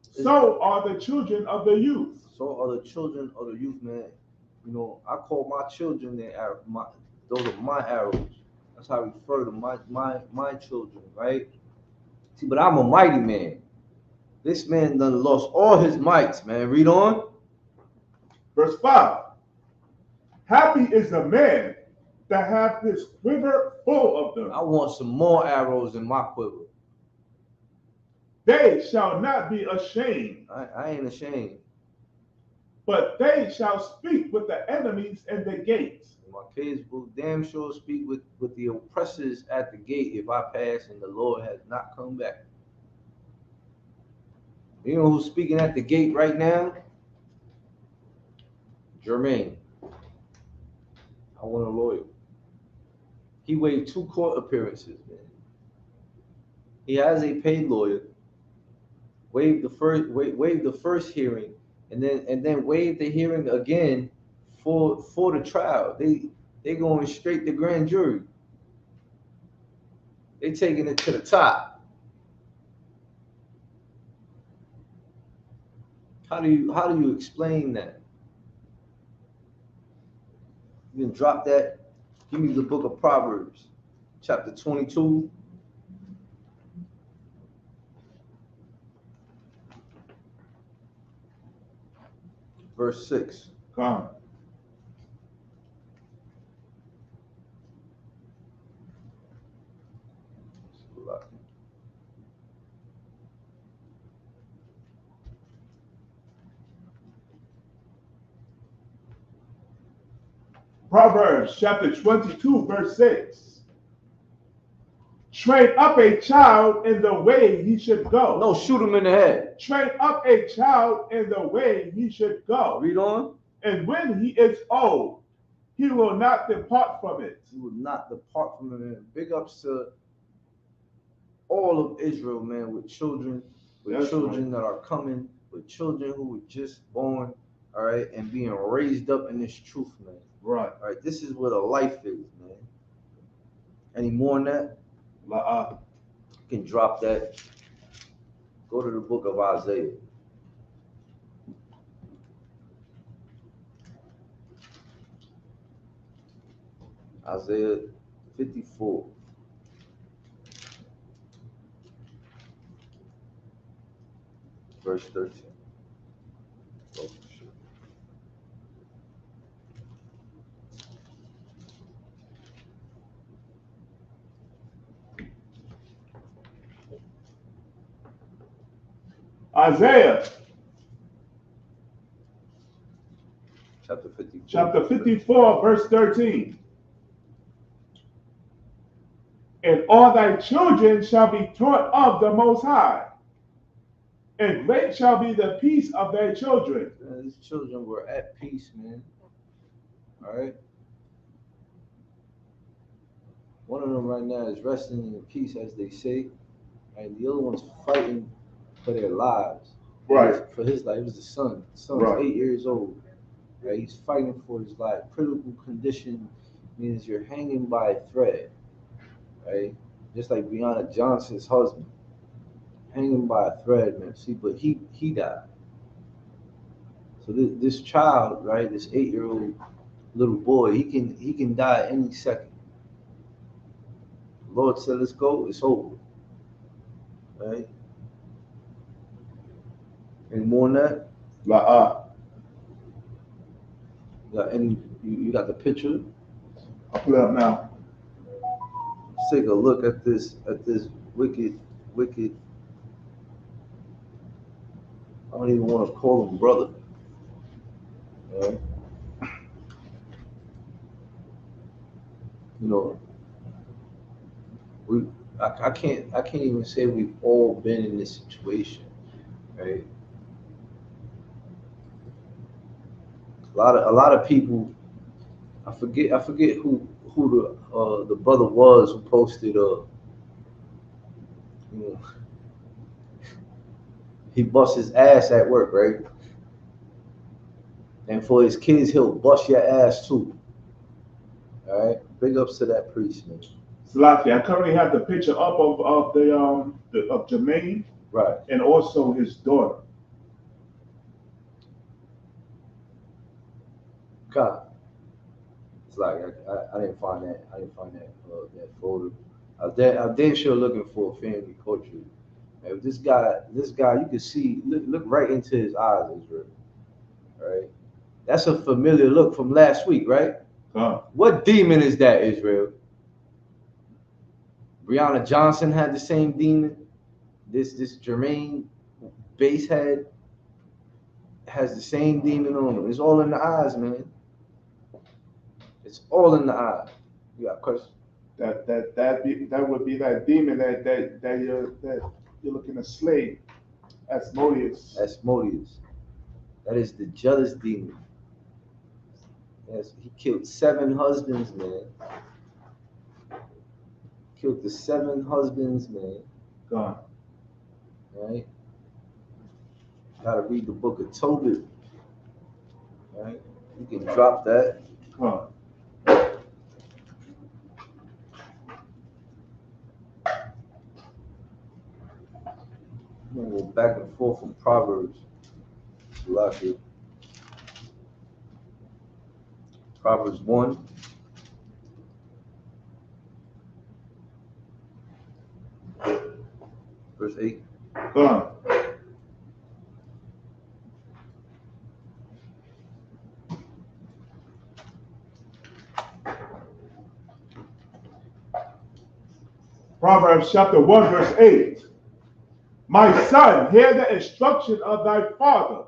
so are the children of the youth. So are the children of the youth, man. You know, I call my children those are my arrows. That's how I refer to my children, right? See, but I'm a mighty man. This man done lost all his mights, man. Read on. Verse 5. Happy is the man that hath his quiver full of them. I want some more arrows in my quiver. They shall not be ashamed, I ain't ashamed. but they shall speak with the enemies in the gates. My kids will damn sure speak with the oppressors at the gate if I pass and the Lord has not come back. You know who's speaking at the gate right now? Jermaine. I want a lawyer. He waived 2 court appearances, man. He has a paid lawyer. Waived the first hearing, and then waived the hearing again for the trial. They going straight to grand jury. They taking it to the top. How do you explain that? You can drop that. Give me the book of Proverbs, chapter 22. Verse 6. Come. Proverbs chapter 22, verse 6. Train up a child in the way he should go. No, shoot him in the head. Train up a child in the way he should go. Read on. And when he is old, he will not depart from it. He will not depart from it, man. Big ups to all of Israel, man, with children, that are coming, with children who were just born, all right, and being raised up in this truth, man. Right. All right, this is what a life is, man. Any more than that? You can drop that. Go to the book of Isaiah. Isaiah 54. Verse 13. Oh, shit. Isaiah Chapter 54. chapter 54, verse 13. And all thy children shall be taught of the Most High, and great shall be the peace of thy children. Man, these children were at peace, man. All right. One of them right now is resting in peace, as they say, and the other one's fighting for their lives. Right. For his life. It was the son. The son's Right. 8 years old. Right. He's fighting for his life. Critical condition means you're hanging by a thread. Right? Just like Breonna Johnson's husband. Hanging by a thread, man. See, but he died. So this child, right, this 8-year-old little boy, he can die any second. The Lord said, let's go, it's over. Right? Any more than that? You got the picture? I'll pull it up now. Let's take a look at this wicked. I don't even want to call him brother. Right? You know, I can't even say we've all been in this situation, right? A lot of people, I forget who the brother was who posted he busts his ass at work, right? And for his kids, he'll bust your ass too. All right, big ups to that priest, man. Salaki, I currently have the picture up of Jermaine, Right. and also his daughter. God, it's like I didn't find that. That photo. I'm damn sure looking for a family portrait. And this guy, you can see, look right into his eyes, Israel. Right? That's a familiar look from last week, right? What demon is that, Israel? Breonna Johnson had the same demon. This Jermaine Basehead has the same demon on him. It's all in the eyes, man. It's all in the eyes. You got a question? That would be that demon that you're looking to slay. Asmodeus. Asmodeus. That is the jealous demon. Yes, he killed 7 husbands, man. Killed the 7 husbands, man. Gone. Right? Gotta read the book of Tobit. Right? You can drop that. Gone. I'm gonna go back and forth from Proverbs. Lucky. Proverbs 1. Verse 8. Gone. Proverbs chapter 1, verse 8. My son, hear the instruction of thy father,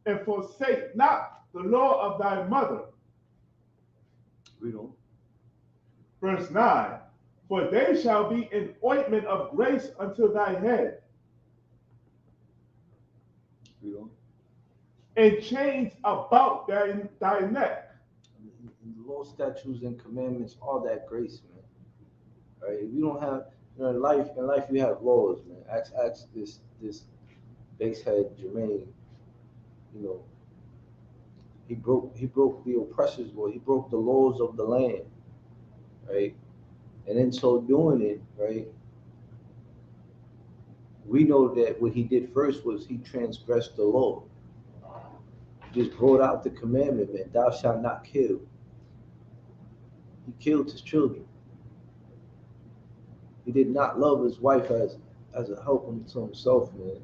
and forsake not the law of thy mother. Read on. Verse 9. For they shall be an ointment of grace unto thy head, Read on. and chains about thy neck. And the law, statutes, and commandments, all that grace, man. Right? If you don't have, in life you have laws, man. Ask this basehead Jermaine. You know, he broke the oppressor's law. He broke the laws of the land, right? And in so doing it, right, we know that what he did first was he transgressed the law. Just brought out the commandment, man. Thou shalt not kill. He killed his children. He did not love his wife as a help unto himself, man.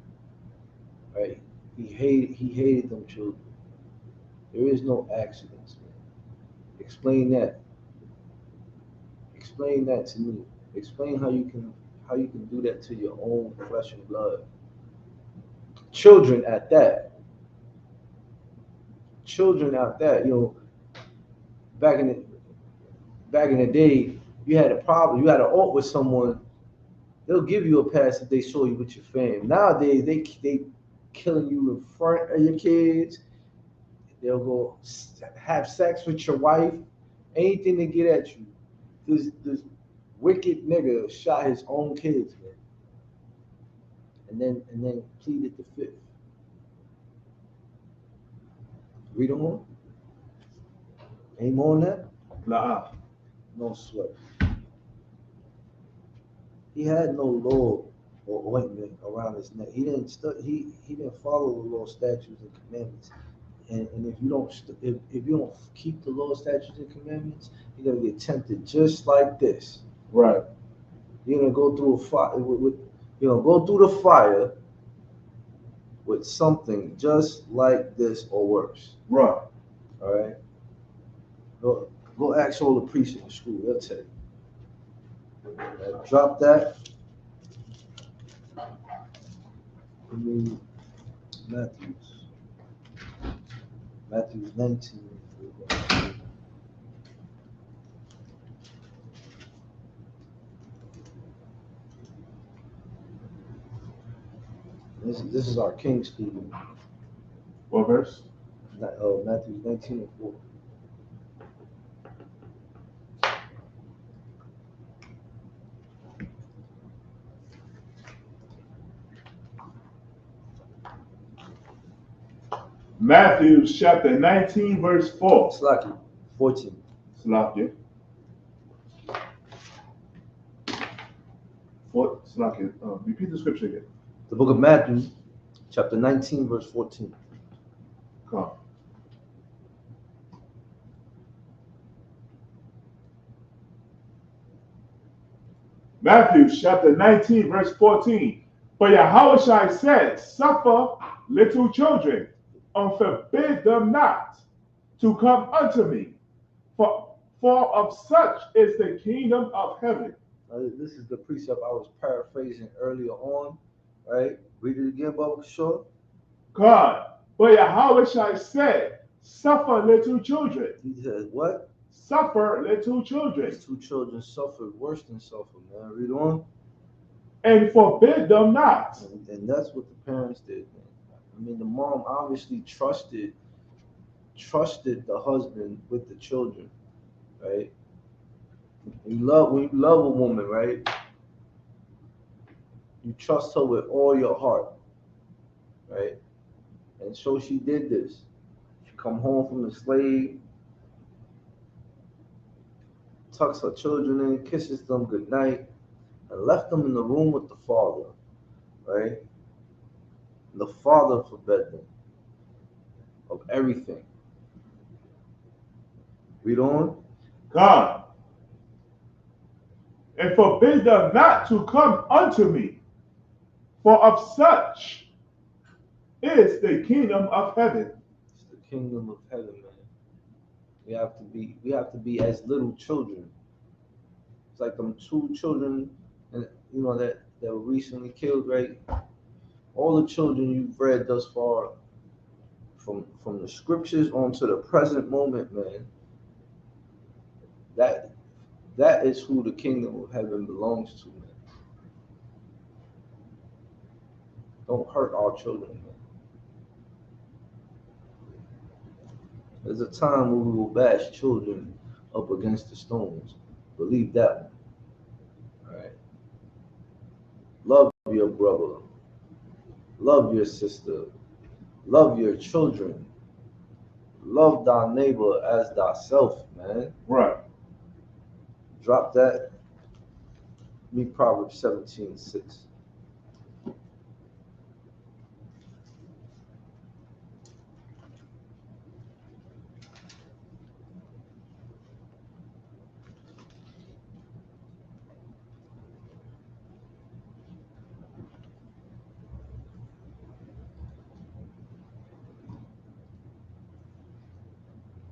Right? He hated them children. There is no accidents, man. Explain that. Explain that to me. Explain how you can do that to your own flesh and blood. Children at that. Children out that. You know, back in the day, you had a problem, you had an alt with someone, they'll give you a pass if they saw you with your fam. Nowadays, they killing you in front of your kids. They'll go have sex with your wife, anything to get at you. This wicked nigga shot his own kids, man, and then pleaded the fifth. Read on. Any more on that? Nah. No sweat. He had no law or ointment around his neck. He didn't follow the law, statutes, and commandments. And if you don't keep the law, statutes, and commandments, you're gonna get tempted just like this. Right. You're gonna go through a fire. You're gonna go through the fire with something just like this or worse. Right. All right. Go ask all the priests in the school. They'll tell you. Drop that. Matthew 19. This is our King speaking. What verse? Matthew 19 and 4. Matthew chapter 19, verse 4. Slaki, 14. Slakia. Slakia. Repeat the scripture again. The book of Matthew, chapter 19, verse 14. Come. Matthew chapter 19, verse 14. For Yahushua said, suffer little children, and forbid them not to come unto me. For of such is the kingdom of heaven. This is the precept I was paraphrasing earlier on, right? Read it again, Baba Kishore. God. But Yahushua said, suffer little children. He says, what? Suffer little children. These two children suffered worse than suffer, man. Read on. And forbid them not. And that's what the parents did, man. I mean, the mom obviously trusted the husband with the children, right? When you love a woman, right? You trust her with all your heart, right? And so she did this. She come home from the slave, tucks her children in, kisses them goodnight, and left them in the room with the father, right? The father forbade them of everything. Read on. God. And forbid them not to come unto me, for of such is the kingdom of heaven. It's the kingdom of heaven, man. We have to be as little children. It's like them two children, and that were recently killed, right? All the children you've read thus far, from the scriptures on to the present moment, man, that is who the kingdom of heaven belongs to, man. Don't hurt our children, man. There's a time when we will bash children up against the stones. Believe that one. All right. Love your brother. Love your sister. Love your children. Love thy neighbor as thyself, man. Right. Drop that. Me Proverbs 17:6.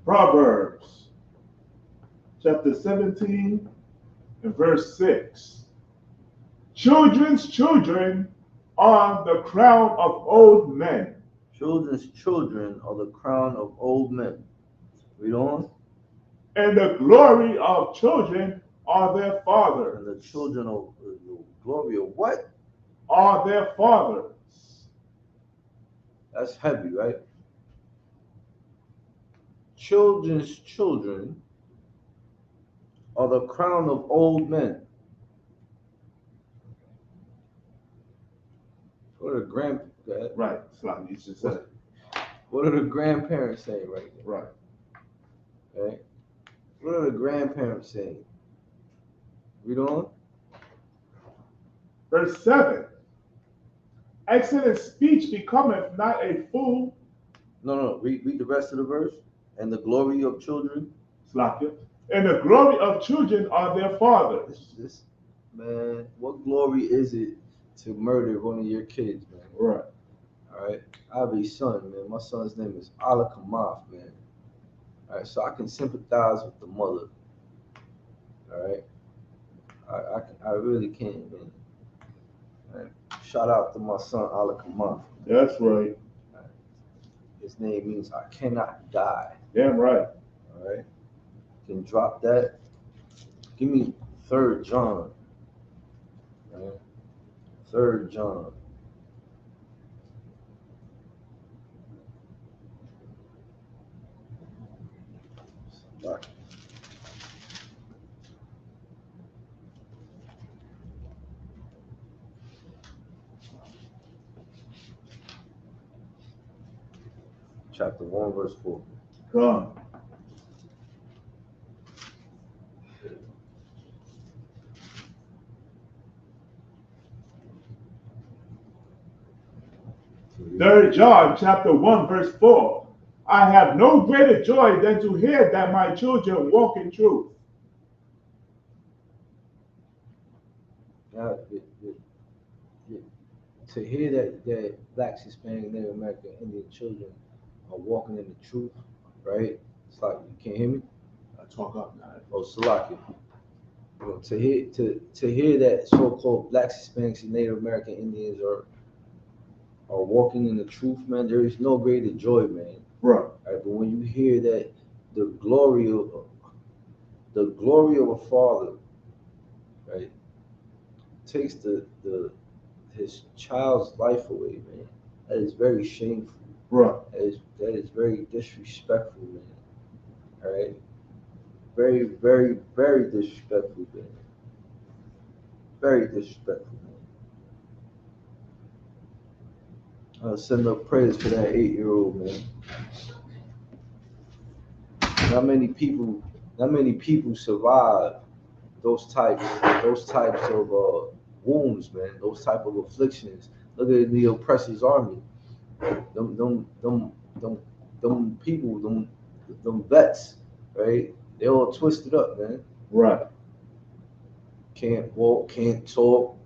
Proverbs chapter 17 and verse 6. Children's children are the crown of old men. Children's children are the crown of old men. Read on. And the glory of children are their fathers. And the children of the glory of what? Are their fathers. That's heavy, right? Children's children are the crown of old men. What are the Right. Slap, you should say. what are the grandparents saying right there? Right. Okay? What are the grandparents saying? Read on. Verse 7. Excellent speech becometh not a fool. No. Read the rest of the verse. And the glory of children. Slakia. And the glory of children are their fathers. Man, what glory is it to murder one of your kids, man? Right. All right. I have a son, man. My son's name is Ala Kamaf, man. All right, so I can sympathize with the mother. All right. I really can, man. All right. Shout out to my son Ala Kamaf. That's right. His name means I cannot die. Damn right. All right. Can drop that. Give me 3 John. All right. 3 John. Chapter 1, verse 4. Come. Third John chapter 1 verse 4. I have no greater joy than to hear that my children walk in truth. Now, to hear that Black, Hispanic, Native American, Indian children are walking in the truth, right? It's like, you can't hear me? I talk up now. Oh, Salaki. You know, to hear that so-called Blacks, Hispanics, and Native American Indians are walking in the truth, man, there is no greater joy, man. Right. Right? But when you hear that the glory of a father, right, takes his child's life away, man, that is very shameful. Right. That is very disrespectful, man. All right. Very, very, very disrespectful, man. Very disrespectful, man. I'll send up prayers for that 8-year-old, man. Not many people survive those types of wounds, man. Those type of afflictions. Look at the oppressor's army. Them people, them vets, right? They all twisted up, man. Right. Can't walk, can't talk.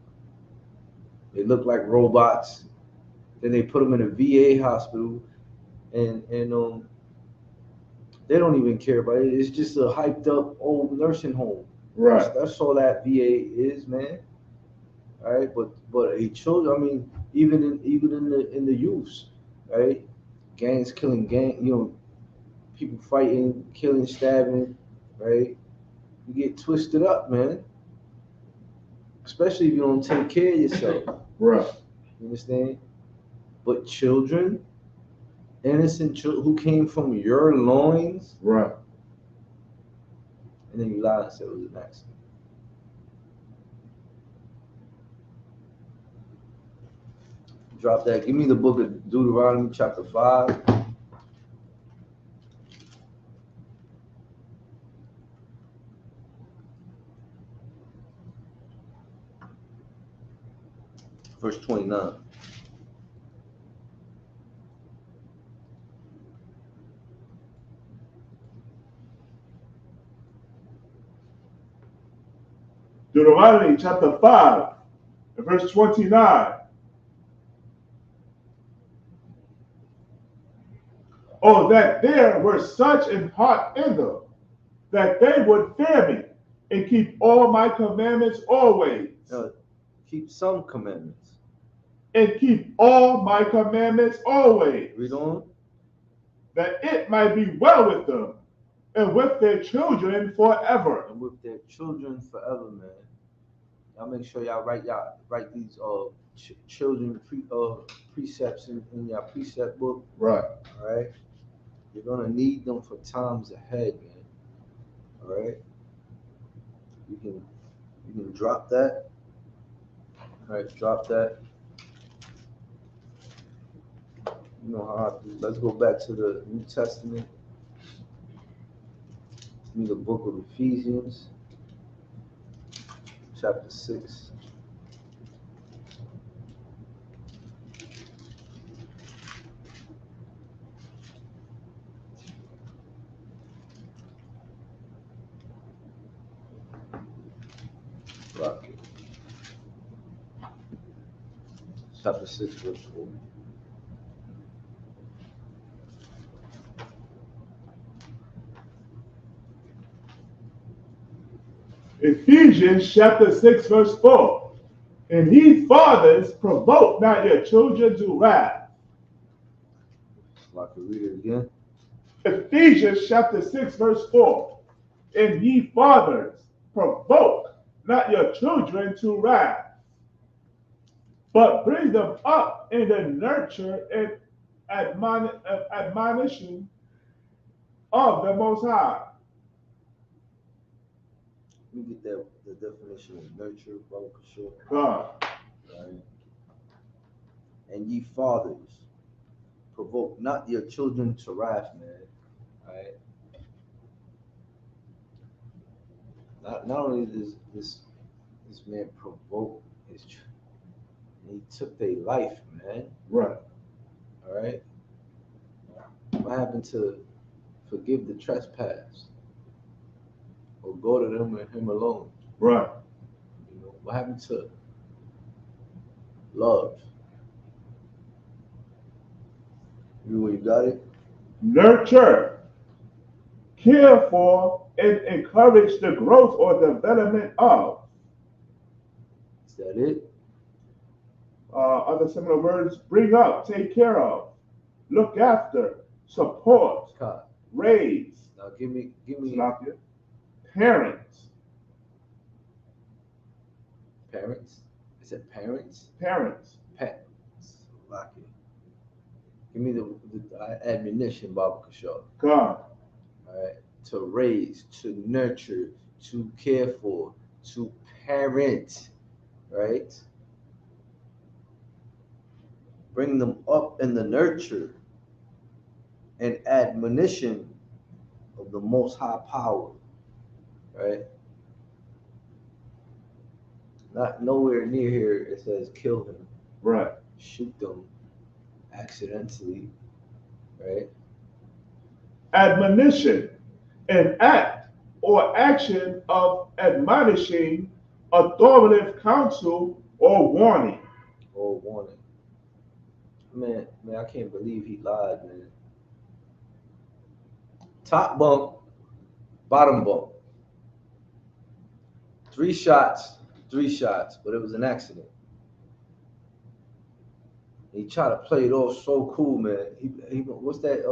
They look like robots. Then they put them in a VA hospital, and they don't even care about it. It's just a hyped up old nursing home. Right. That's all that VA is, man. All right, but a children. I mean, even in the youths, right? Gangs killing people fighting, killing, stabbing, right? You get twisted up, man. Especially if you don't take care of yourself. Right. You understand? But children, innocent children who came from your loins, Right. and then you lied and said it was an accident. Drop that. Give me the book of Deuteronomy, chapter 5. Verse 29. Deuteronomy chapter 5, and verse 29. Oh, that there were such an heart in them, that they would fear me and keep all my commandments always. Keep some commandments. And keep all my commandments always. Read on. That it might be well with them and with their children forever. And with their children forever, man. Y'all make sure y'all write these children precepts in your precept book. Right. All right. You're gonna need them for times ahead, man. All right. You can drop that. All right, drop that. You know how I do. Let's go back to the New Testament. Give me the book of Ephesians, chapter 6. Rock it. Chapter 6, verse 4. Ephesians chapter 6, verse 4. And ye fathers, provoke not your children to wrath. I can read it again. Ephesians chapter 6, verse 4. And ye fathers, provoke not your children to wrath, but bring them up in the nurture and admonition of the Most High. Let me get the definition of nurture, Baba Kishore. God. Right. And ye fathers, provoke not your children to wrath, man. Right. Not only does this man provoke his children, he took their life, man. Right. All right. What happened to forgive the trespass? Or go to them and him alone? Right. You know, what happened to love? You got it? Nurture, care for, and encourage the growth or development of. Is that it? Other similar words: bring up, take care of, look after, support, God. raise. Now give me Salakia. Parents. Parents. Is it parents? Parents. Salakia. Give me the admonition, Baba Kishore. God. All right. To raise, to nurture, to care for, to parent, right? Bring them up in the nurture and admonition of the Most High Power, right? Not nowhere near here it says kill him, Right. shoot them accidentally, right? Admonition, an act or action of admonishing, authoritative counsel, or warning. Or warning. Man, I can't believe he lied, man. Top bump, bottom bump. 3 shots, but it was an accident. He tried to play it off so cool, man. He what's that?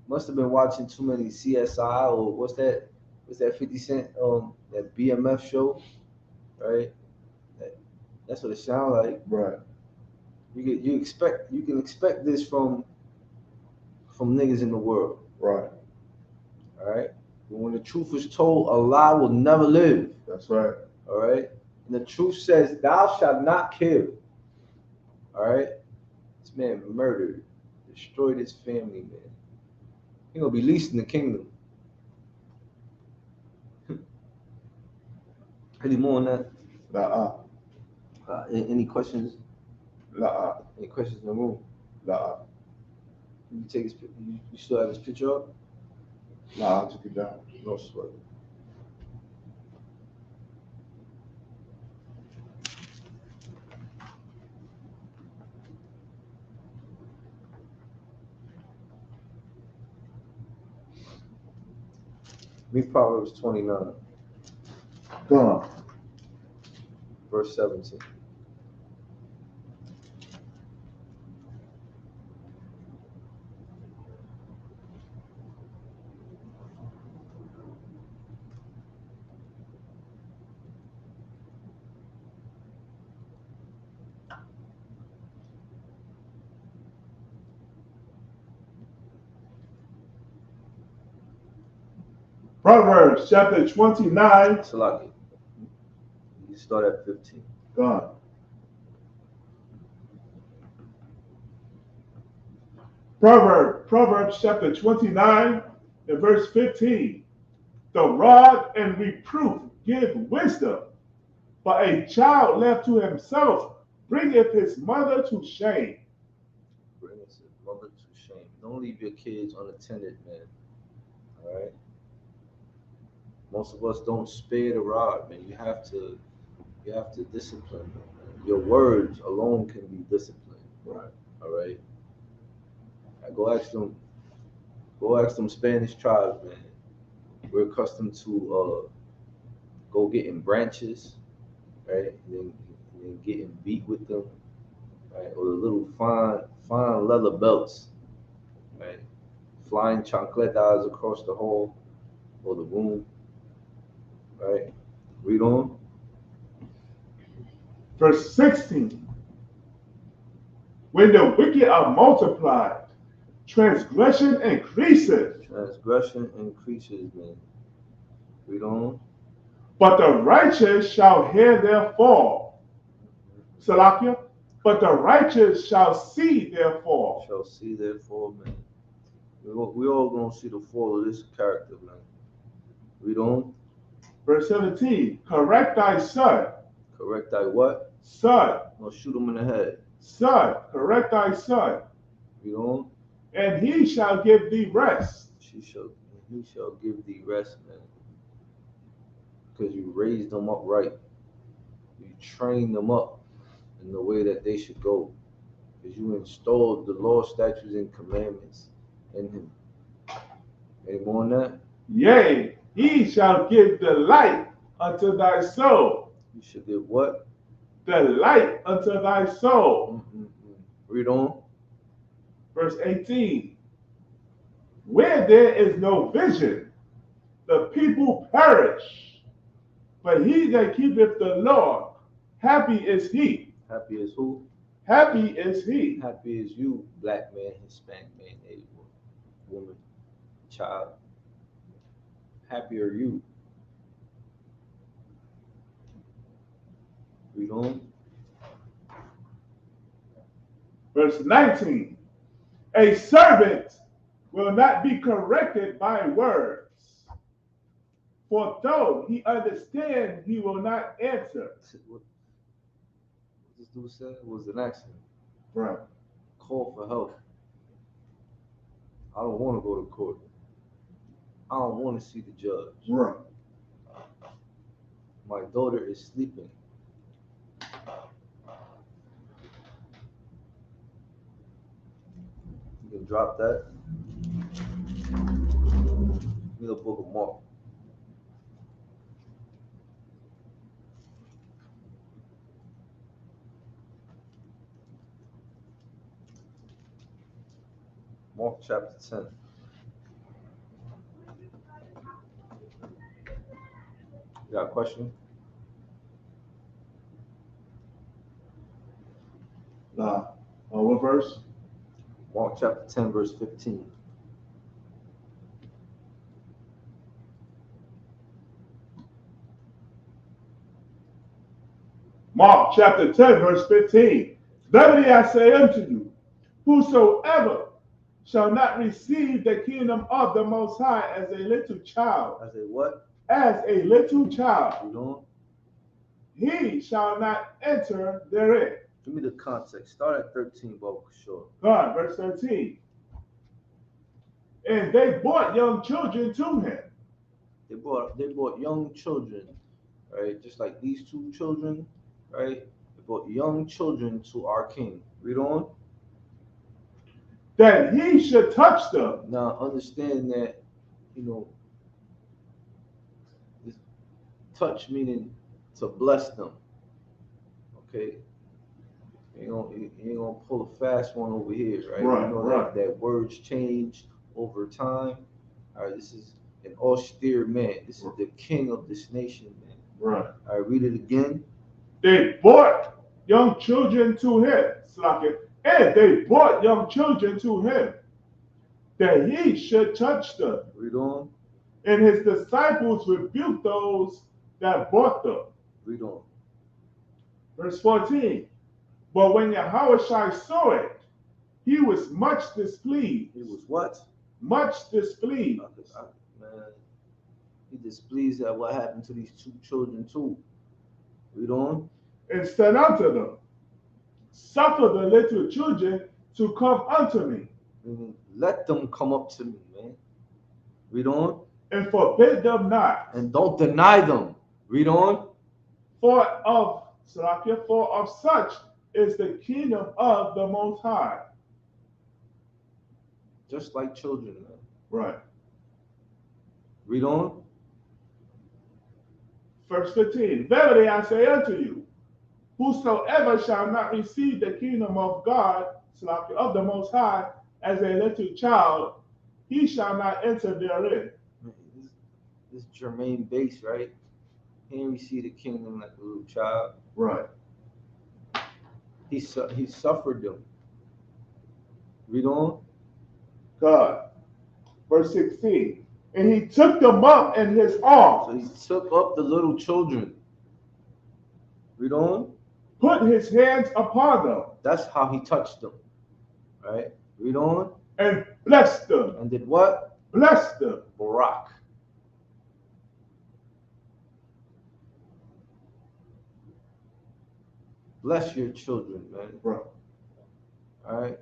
Must have been watching too many CSI or what's that what's that 50 Cent that BMF show, right? That's what it sounds like. Right. You can expect this from niggas in the world, Right. all right? But when the truth is told, a lie will never live, That's right. all right? And the truth says, "Thou shalt not kill," all right? This man murdered, destroyed his family, man. He gonna be least in the kingdom. Any more on that? La. Any questions? La. Any questions in the room? La. You take his, you still have his picture up? La. I took it down. No sweat. Read Proverbs 29, Go on. verse 17. Proverbs chapter 29. Salaki. You start at 15. Go on. Proverbs chapter 29 and verse 15. The rod and reproof give wisdom, but a child left to himself bringeth his mother to shame. Bring his mother to shame. Don't leave your kids unattended, man. All right? Most of us don't spare the rod, man. You have to discipline them. Your words alone can be disciplined. Right. All right? Go ask them Spanish tribes, man. We're accustomed to go getting branches, right? And then getting beat with them, right? Or the little fine leather belts, right? Flying chancletas across the hall or the room, right? Read on. Verse 16. When the wicked are multiplied, transgression increaseth, Transgression increases, man. Read on. but the righteous shall hear their fall. Salakia, but the righteous shall see their fall. Shall see their fall, man. We all gonna see the fall of this character, man. Read on. Verse 17. Correct thy son. Correct thy what? Son. Or shoot him in the head. Son. Correct thy son. Read on. And he shall give thee rest. He shall give thee rest, man. Because you raised them up right. You trained them up in the way that they should go. Because you installed the law, statutes, and commandments in him. Any more on that? Yea, he shall give delight unto thy soul. You should give what? Delight unto thy soul. Read on. Verse 18. Where there is no vision, the people perish. But he that keepeth the law, happy is he. Happy is who? Happy is he. Happy is you, black man, Hispanic man, Asian woman, child. Happy are you. Read on. Verse 19. A servant will not be corrected by words, for though he understand, he will not answer. What this dude said was an accident. Right. Call for help. I don't want to go to court. I don't want to see the judge. Right. My daughter is sleeping. You can drop that. Give me the book of Mark. Mark chapter 10. Got a question? What verse? Mark chapter 10, verse 15. Mark chapter 10, verse 15. Verily I say unto you, whosoever shall not receive the kingdom of the Most High as a little child, I say what? as a little child, You know? he shall not enter therein. Give me the context. Start at 13, but sure. God, verse 13. And they brought young children to him. They brought young children, right? Just like these two children, right? They brought young children to our king. Read on. That he should touch them. Now understand that, this touch meaning to bless them. Okay. You ain't gonna pull a fast one over here, right? Right, You know right. that words change over time. All right, this is an austere man. This is the king of this nation, man. Right. All right, read it again. They brought young children to him. And they brought young children to him, that he should touch them. Read on. And his disciples rebuked those that brought them. Read on. Verse 14. But when Yahushua saw it, he was much displeased. He was what? Much displeased. Man, he displeased at what happened to these two children too. Read on. And said unto them, suffer the little children to come unto me. Let them come up to me, man. Read on. And forbid them not. And don't deny them. Read on. For of such is the kingdom of the Most High. Just like children, man. Right. Read on. Verse 15. Verily I say unto you, whosoever shall not receive the kingdom of God, of the Most High, as a little child, he shall not enter therein. This Jermaine Bass, right? He didn't receive the kingdom like a little child. Right. He suffered them. Read on. God. Verse 16. And he took them up in his arms. So he took up the little children. Read on. Put his hands upon them. That's how he touched them. Right? Read on. And blessed them. And did what? Blessed them. Barak. Bless your children, man. Right. All right.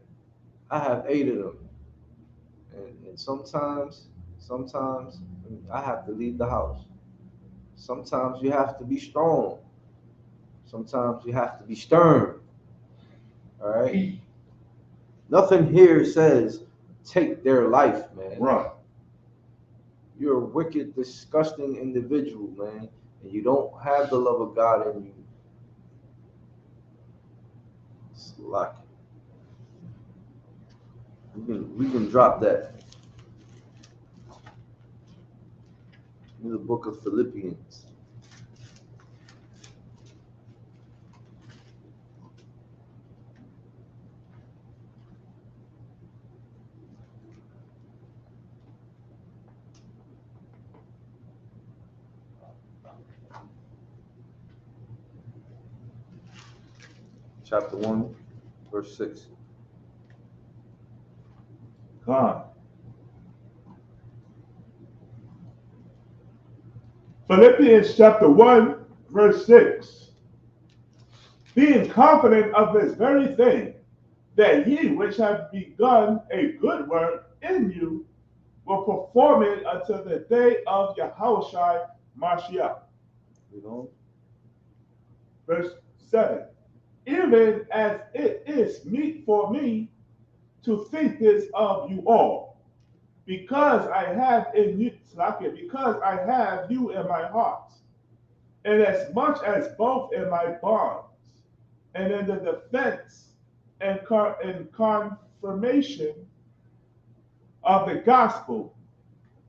I have 8 of them. And sometimes I have to leave the house. Sometimes you have to be strong. Sometimes you have to be stern. All right. Nothing here says take their life, man. Right. You're a wicked, disgusting individual, man, and you don't have the love of God in you. It's lucky. We can drop that. In the book of Philippians. Chapter 1, verse 6. God. Philippians chapter 1, verse 6. Being confident of this very thing, that ye which have begun a good work in you will perform it until the day of Yahushua Mashiach. You know? Verse 7. Even as it is meet for me to think this of you all, because I have you in my heart, and as much as both in my bonds, and in the defense and confirmation of the gospel,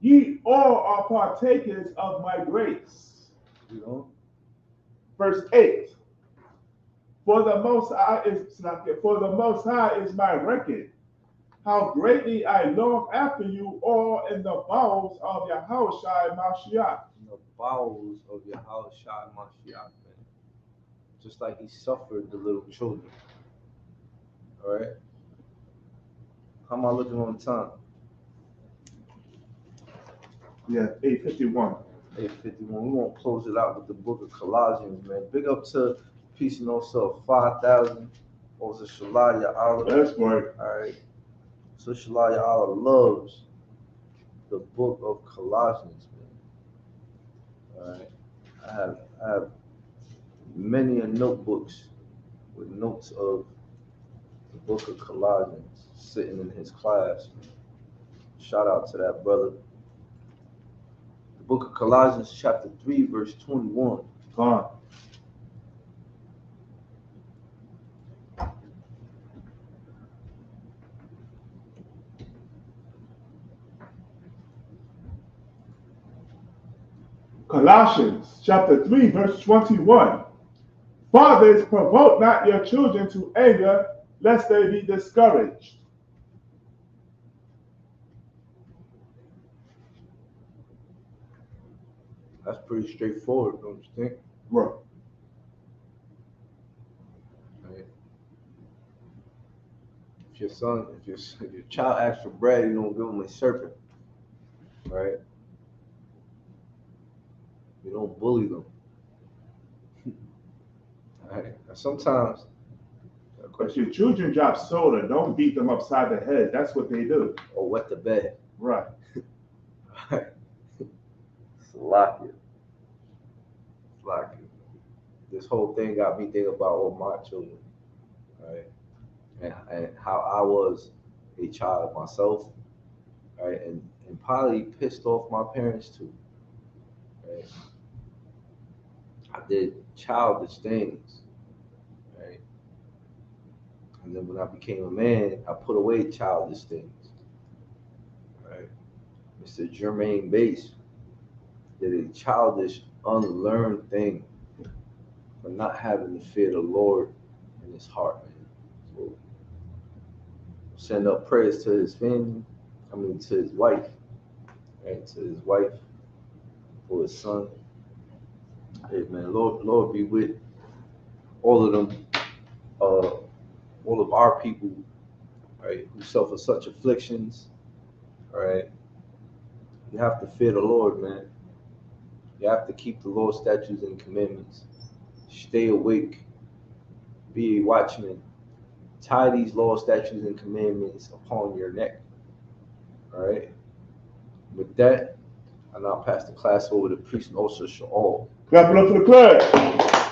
ye all are partakers of my grace. You know? Verse 8. For the Most High is my record. How greatly I long after you all in the bowels of Yahushua Mashiach. In the bowels of Yahushua Mashiach, man. Just like he suffered the little children. All right? How am I looking on time? Yeah, 8:51. 8:51. We won't close it out with the book of Colossians, man. Big up to Peace and No Self 5,000. Also, Shalaya Allah. That's right. All right. So Shalaya Allah loves the book of Colossians, man. All right. I have many notebooks with notes of the book of Colossians sitting in his class. Shout out to that brother. The book of Colossians, chapter 3, verse 21. Gone. Colossians chapter 3, verse 21. Fathers, provoke not your children to anger, lest they be discouraged. That's pretty straightforward, don't you think? Right. Right. If your child asks for bread, you don't give him a serpent, right? You don't bully them. All right. Now, sometimes, If your children drop soda, don't beat them upside the head. That's what they do. or wet the bed. Right. Right. Slock it. This whole thing got me thinking about all my children, right? And how I was a child myself, right? And probably pissed off my parents too, right? I did childish things, right? And then when I became a man, I put away childish things, right? Mr. Jermaine Bass did a childish, unlearned thing for not having the fear of the Lord in his heart, man. So send up prayers to his family, to his wife, right? To his wife, for his son. Hey man, Lord be with all of them, all of our people, right, who suffer such afflictions, right? You have to fear the Lord, man. You have to keep the Lord's statutes and commandments. Stay awake. Be a watchman. Tie these laws, statutes, and commandments upon your neck. All right? With that, I now pass the class over to Priest Nosa Shaul. Clap it up for the class.